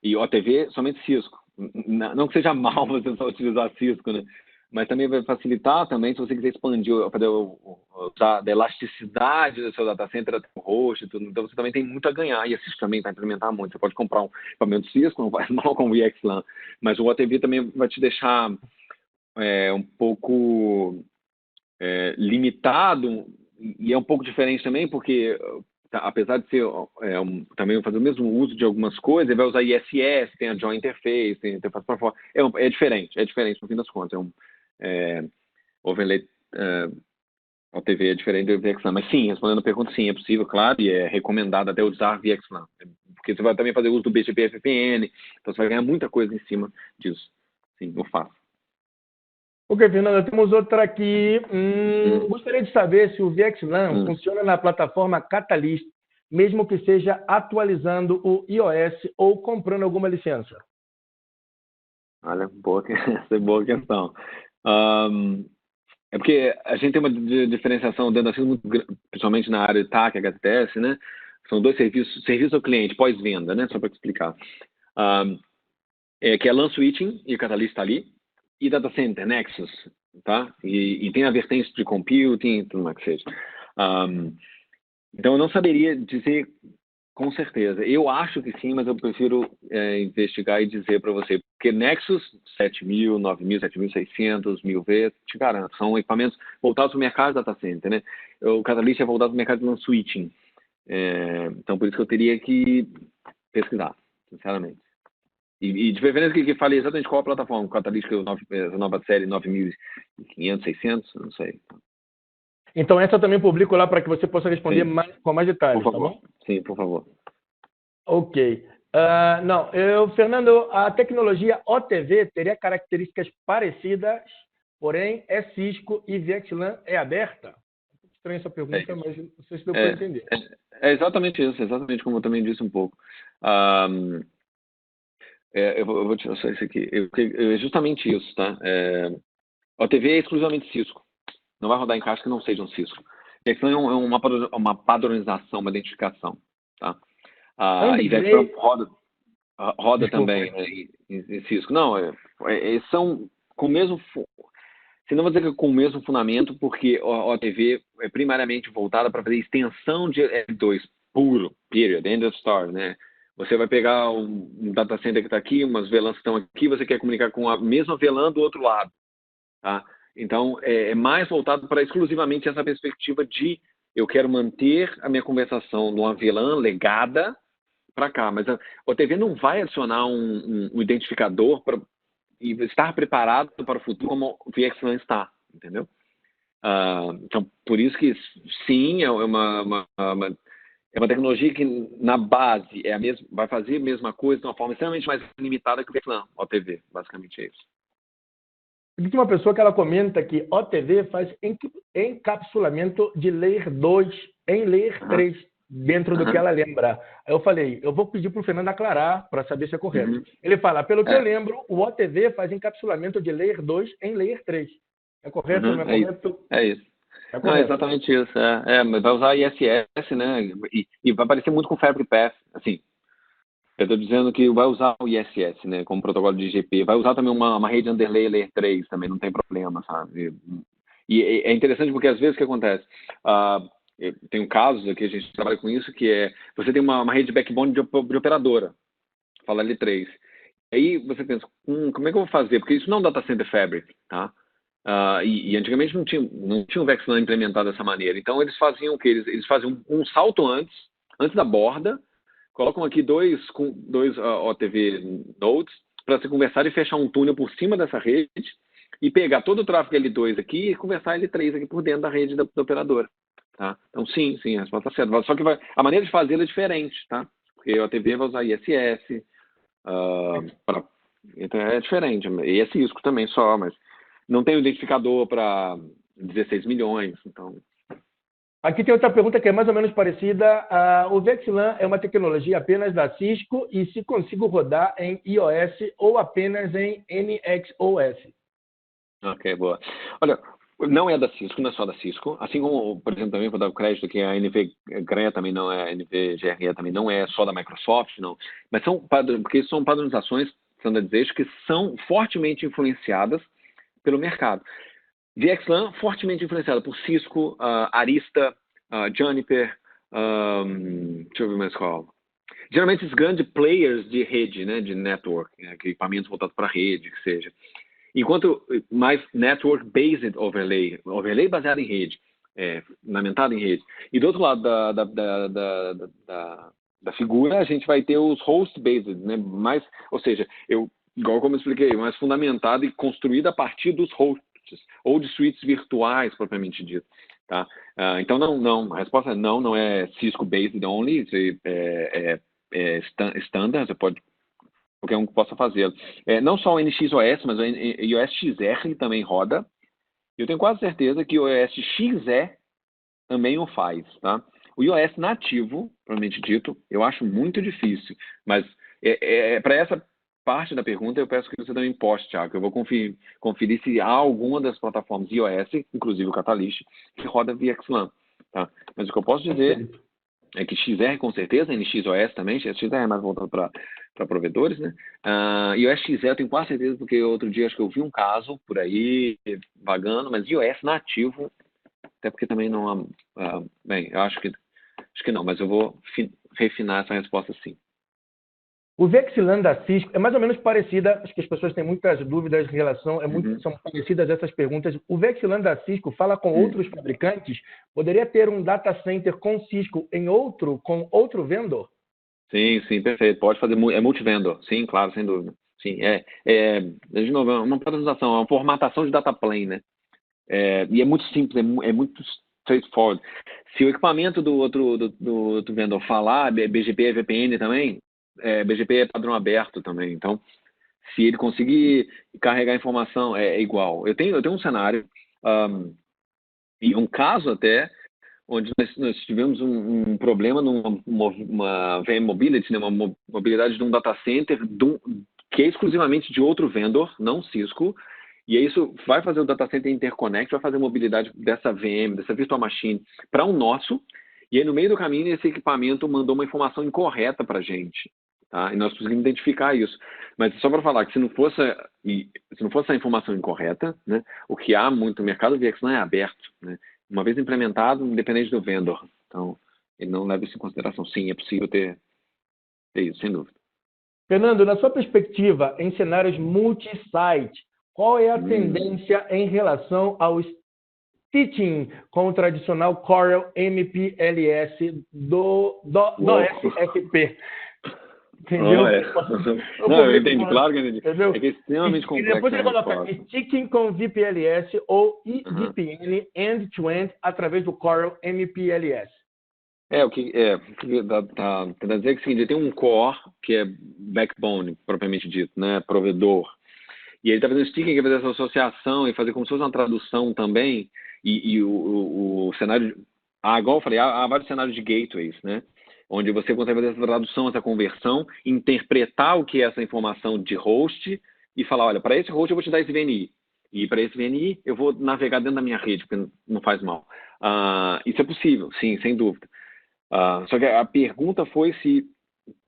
B: E OTV somente Cisco. Não que seja mal você só utilizar Cisco, né? Mas também vai facilitar também se você quiser expandir, usar da elasticidade do seu data center até o host e tudo. Então, você também tem muito a ganhar. E a Cisco também vai implementar muito. Você pode comprar um equipamento Cisco, não faz mal com o VXLAN. Mas o OTV também vai te deixar um pouco limitado. E é um pouco diferente também, porque apesar de ser também fazer o mesmo uso de algumas coisas, ele vai usar ISS, tem a Joint Interface, tem a interface para fora. É diferente no fim das contas. Overlay OTV é diferente do VXLAN. Mas sim, respondendo a pergunta, sim, é possível, claro, e é recomendado até usar VXLAN. Porque você vai também fazer uso do BGP FPN, então você vai ganhar muita coisa em cima disso. Sim, eu faço.
A: Ok, Fernanda, temos outra aqui. Gostaria de saber se o VXLAN funciona na plataforma Catalyst, mesmo que seja atualizando o iOS ou comprando alguma licença.
B: Olha, essa é boa questão. É porque a gente tem uma diferenciação dentro da CIS muito grande, principalmente na área de TAC, HTTPS, né? São 2 serviço ao cliente, pós-venda, né? Só para explicar. Que é LAN Switching, e o Catalyst está ali, e Data Center, Nexus, tá? E tem a vertente de computing, tudo mais que seja. Então, eu não saberia dizer com certeza. Eu acho que sim, mas eu prefiro investigar e dizer para você. Porque Nexus, 7.000, 9.000, 7.600, 1.000V, te garanto, são equipamentos voltados para o mercado de data center, né? O Catalyst é voltado para o mercado de LAN Switching. Então, por isso que eu teria que pesquisar, sinceramente. E de preferência que fale exatamente qual a plataforma, o Catalyst, que é a nova série 9.500, 600, não sei.
A: Então, essa eu também publico lá para que você possa responder com mais detalhes,
B: por favor.
A: Tá bom?
B: Sim, por favor.
A: Ok. Fernando, a tecnologia OTV teria características parecidas porém é Cisco e VXLAN é aberta? Estranha essa pergunta, mas não sei se deu para entender.
B: É exatamente isso, exatamente como eu também disse um pouco. Eu vou tirar só isso aqui. É justamente isso, tá? OTV é exclusivamente Cisco. Não vai rodar em caixa que não seja um Cisco. VXLAN é uma padronização, uma identificação, tá? E VXLAN roda também, né, em Cisco. Não, são com o mesmo... Se não vou dizer que com o mesmo fundamento, porque a OTV é primariamente voltada para fazer extensão de L2 puro, period, end of story, né? Você vai pegar um data center que está aqui, umas VLANs que estão aqui, você quer comunicar com a mesma VLAN do outro lado, tá? Então, é mais voltado para exclusivamente essa perspectiva de eu quero manter a minha conversação numa VLAN legada para cá, mas a OTV não vai adicionar um identificador para e estar preparado para o futuro como o VXLAN está, entendeu? Então, por isso que, sim, é uma tecnologia que, na base, vai fazer a mesma coisa de uma forma extremamente mais limitada que o VXLAN, OTV, basicamente é isso.
A: Tem uma pessoa que ela comenta que OTV faz encapsulamento de Layer 2 em Layer 3, dentro do que ela lembra. Aí eu falei, eu vou pedir para o Fernando aclarar para saber se é correto. Ele fala, pelo que eu lembro, o OTV faz encapsulamento de Layer 2 em Layer 3. É correto ou não é correto?
B: É isso. Não, é exatamente isso. Mas vai usar ISS, né? E vai aparecer muito com Fabric Path, assim. Eu estou dizendo que vai usar o ISS, né, como protocolo de IGP. Vai usar também uma rede underlay Layer 3 também, não tem problema, sabe? E é interessante porque às vezes o que acontece? Eu tenho casos aqui, a gente trabalha com isso, que você tem uma rede de backbone de operadora, fala L3. Aí você pensa, como é que eu vou fazer? Porque isso não é um data center fabric, tá? E antigamente não tinha um VXLAN implementado dessa maneira. Então eles faziam o quê? Eles faziam um salto antes da borda, colocam aqui dois OTV nodes para se conversar e fechar um túnel por cima dessa rede e pegar todo o tráfego L2 aqui e conversar L3 aqui por dentro da rede da operadora. Tá? Então, sim, a resposta está certa. Só que a maneira de fazê-la é diferente, tá? Porque a OTV vai usar ISS, então é diferente. E é Cisco também só, mas não tem o identificador para 16 milhões, então...
A: Aqui tem outra pergunta que é mais ou menos parecida. O VXLAN é uma tecnologia apenas da Cisco e se consigo rodar em iOS ou apenas em NXOS? Ok,
B: boa. Olha, não é da Cisco, não é só da Cisco. Assim como, por exemplo, também vou dar o crédito que a NVGRE também não é, a NVGRE também não é só da Microsoft, não. Mas porque são padronizações, standardization, que são fortemente influenciadas pelo mercado. VXLAN fortemente influenciado por Cisco, Arista, Juniper, deixa eu ver mais qual. Geralmente esses grandes players de rede, né, de network, equipamentos voltados para a rede, que seja. Enquanto mais network-based overlay baseado em rede, fundamentado em rede. E do outro lado da figura, a gente vai ter os host-based, né, ou seja, igual como eu expliquei, mais fundamentado e construído a partir dos hosts, ou de suítes virtuais, propriamente dito. Tá? Então, a resposta é não é Cisco-based only, é standard, qualquer um que possa fazer. Não só o NXOS, mas o iOS XR também roda. Eu tenho quase certeza que o iOS XE também o faz. Tá? O iOS nativo, propriamente dito, eu acho muito difícil, mas para essa parte da pergunta, eu peço que você também poste, Thiago. Eu vou conferir se há alguma das plataformas iOS, inclusive o Catalyst, que roda VXLAN. Tá? Mas o que eu posso dizer é que XR, com certeza, NXOS também, XR é mais voltado para provedores, né? iOS XE eu tenho quase certeza, porque outro dia acho que eu vi um caso por aí, vagando, mas iOS nativo, até porque também não há... bem, eu acho que não, mas eu vou refinar essa resposta sim.
A: O VXLAN da Cisco é mais ou menos parecida, acho que as pessoas têm muitas dúvidas em relação, são parecidas essas perguntas. O VXLAN da Cisco fala com outros fabricantes? Poderia ter um data center com Cisco com outro vendor?
B: Sim, perfeito. Pode fazer, é multivendor. Sim, claro, sem dúvida. Sim, de novo, é uma padronização, é uma formatação de data plane, né? E é muito simples, é muito straightforward. Se o equipamento do outro vendor falar, BGP é VPN também, BGP é padrão aberto também. Então, Se ele conseguir carregar a informação, é igual. Eu tenho um cenário, e um caso até, onde nós tivemos um problema numa VM Mobility, né, uma mobilidade de um data center que é exclusivamente de outro vendor, não Cisco, e aí isso vai fazer o data center interconnect, vai fazer a mobilidade dessa VM, dessa virtual machine, para um nosso, e aí no meio do caminho esse equipamento mandou uma informação incorreta para a gente. Tá? E nós conseguimos identificar isso. Mas só para falar que se não fosse a informação incorreta, né, o que há muito no mercado, o VXLAN é aberto. Né? Uma vez implementado, independente do vendor. Então, ele não leva isso em consideração. Sim, é possível ter isso, sem dúvida.
A: Fernando, na sua perspectiva, em cenários multi-site, qual é a tendência em relação ao stitching com o tradicional Corel MPLS do SFP?
B: Entendeu? Não, eu entendi, claro que eu entendi.
A: Entendeu?
B: É que é extremamente complexo.
A: E depois ele coloca stitching com VPLS ou VPN end-to-end através do Corel MPLS.
B: O que tá tentando dizer que seguinte, tem um core que é backbone, propriamente dito, né, provedor. E ele está fazendo sticking, que vai fazer essa associação e fazer como se fosse uma tradução também. E o cenário, igual eu falei, há vários cenários de gateways, né? Onde você consegue fazer essa tradução, essa conversão, interpretar o que é essa informação de host e falar, olha, para esse host eu vou te dar esse VNI. E para esse VNI eu vou navegar dentro da minha rede, porque não faz mal. Isso é possível, sim, sem dúvida. Só que a pergunta foi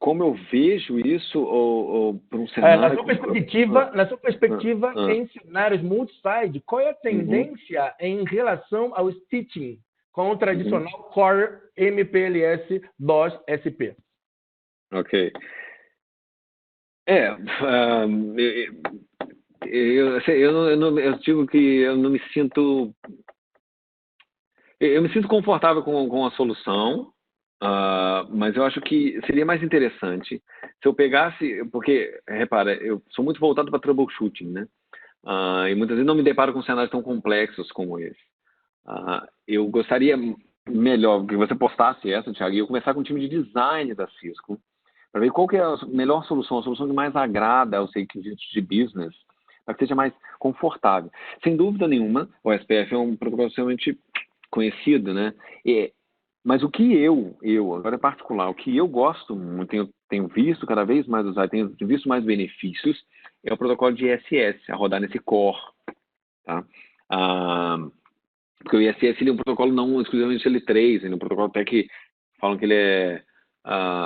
B: como eu vejo isso ou para um cenário...
A: Na sua perspectiva em cenários multi-site, qual é a tendência em relação ao stitching com o tradicional Core MPLS DOS SP?
B: Ok. Eu digo que eu não me sinto... Eu me sinto confortável com a solução, mas eu acho que seria mais interessante se eu pegasse... Porque, repara, eu sou muito voltado para troubleshooting, né? E muitas vezes não me deparo com cenários tão complexos como esse. Eu gostaria melhor que você postasse essa, Thiago, e eu começar com o time de design da Cisco, para ver qual que é a melhor solução, a solução que mais agrada aos requisitos de business, para que seja mais confortável. Sem dúvida nenhuma, o SPF é um protocolo extremamente conhecido, né? Mas o que agora é particular, o que eu gosto muito, tenho visto cada vez mais usar, tenho visto mais benefícios, é o protocolo de ISS, a rodar nesse core, tá? Porque o ISS ele é um protocolo não exclusivamente L3, ele é um protocolo até que falam que ele é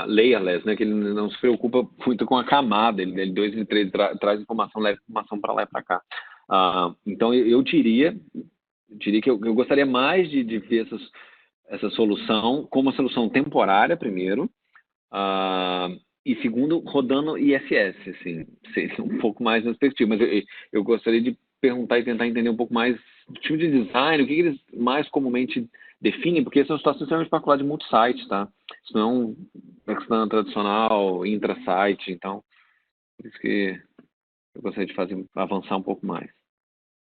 B: layerless, né? Que ele não se preocupa muito com a camada, ele 2 e 3 traz informação, leva informação para lá e para cá. Então eu diria que eu gostaria mais de ver essa solução como uma solução temporária, primeiro, e segundo, rodando ISS, assim, seria um pouco mais na perspectiva, mas eu gostaria de perguntar e tentar entender um pouco mais do tipo de design, o que eles mais comumente definem, porque essa é uma situação extremamente particular de multi-site, tá? Isso não é um VXLAN tradicional, intra-site, então, por isso que eu gostaria de avançar um pouco mais.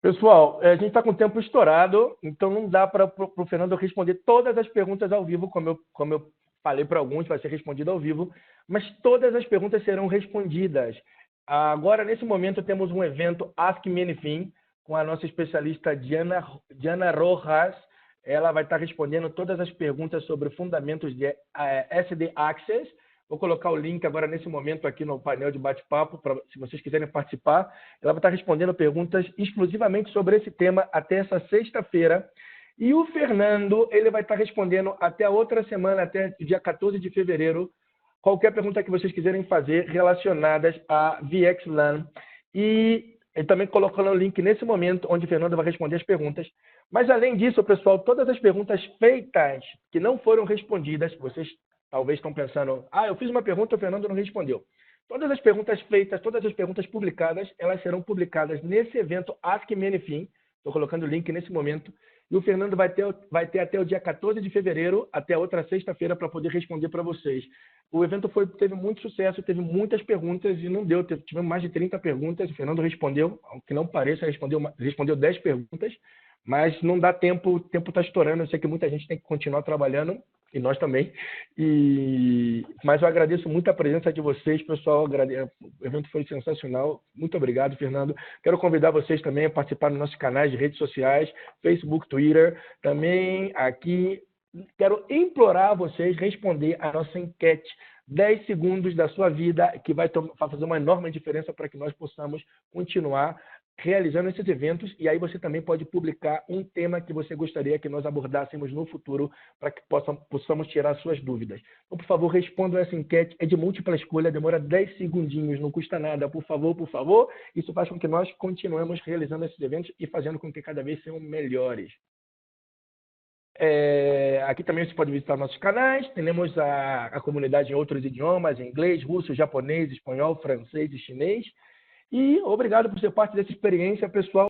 A: Pessoal, a gente está com o tempo estourado, então não dá para o Fernando responder todas as perguntas ao vivo, como eu falei para alguns, vai ser respondido ao vivo, mas todas as perguntas serão respondidas. Agora, nesse momento, temos um evento Ask Me Anything, com a nossa especialista Diana Rojas. Ela vai estar respondendo todas as perguntas sobre fundamentos de SD Access. Vou colocar o link agora nesse momento aqui no painel de bate-papo, se vocês quiserem participar. Ela vai estar respondendo perguntas exclusivamente sobre esse tema até essa sexta-feira. E o Fernando, ele vai estar respondendo até a outra semana, até o dia 14 de fevereiro, qualquer pergunta que vocês quiserem fazer relacionadas a VXLAN. E ele também colocando o link nesse momento, onde o Fernando vai responder as perguntas. Mas, além disso, pessoal, todas as perguntas feitas que não foram respondidas, vocês talvez estão pensando, eu fiz uma pergunta, o Fernando não respondeu. Todas as perguntas feitas, todas as perguntas publicadas, elas serão publicadas nesse evento Ask Me Anything. Estou colocando o link nesse momento. E o Fernando vai ter até o dia 14 de fevereiro, até a outra sexta-feira, para poder responder para vocês. O evento teve muito sucesso, teve muitas perguntas e não deu. Tivemos mais de 30 perguntas. O Fernando respondeu, ao que não pareça, respondeu 10 perguntas. Mas não dá tempo, o tempo está estourando. Eu sei que muita gente tem que continuar trabalhando. e nós também. Mas eu agradeço muito a presença de vocês, pessoal. O evento foi sensacional. Muito obrigado, Fernando. Quero convidar vocês também a participar dos nossos canais de redes sociais, Facebook, Twitter. Também aqui, quero implorar a vocês responder a nossa enquete. 10 segundos da sua vida, que vai fazer uma enorme diferença para que nós possamos continuar realizando esses eventos, e aí você também pode publicar um tema que você gostaria que nós abordássemos no futuro para que possamos tirar suas dúvidas. Então, por favor, respondam essa enquete, é de múltipla escolha, demora 10 segundinhos, não custa nada, por favor. Isso faz com que nós continuemos realizando esses eventos e fazendo com que cada vez sejam melhores. Aqui também você pode visitar nossos canais, temos a comunidade em outros idiomas, em inglês, russo, japonês, espanhol, francês e chinês. E obrigado por ser parte dessa experiência, pessoal.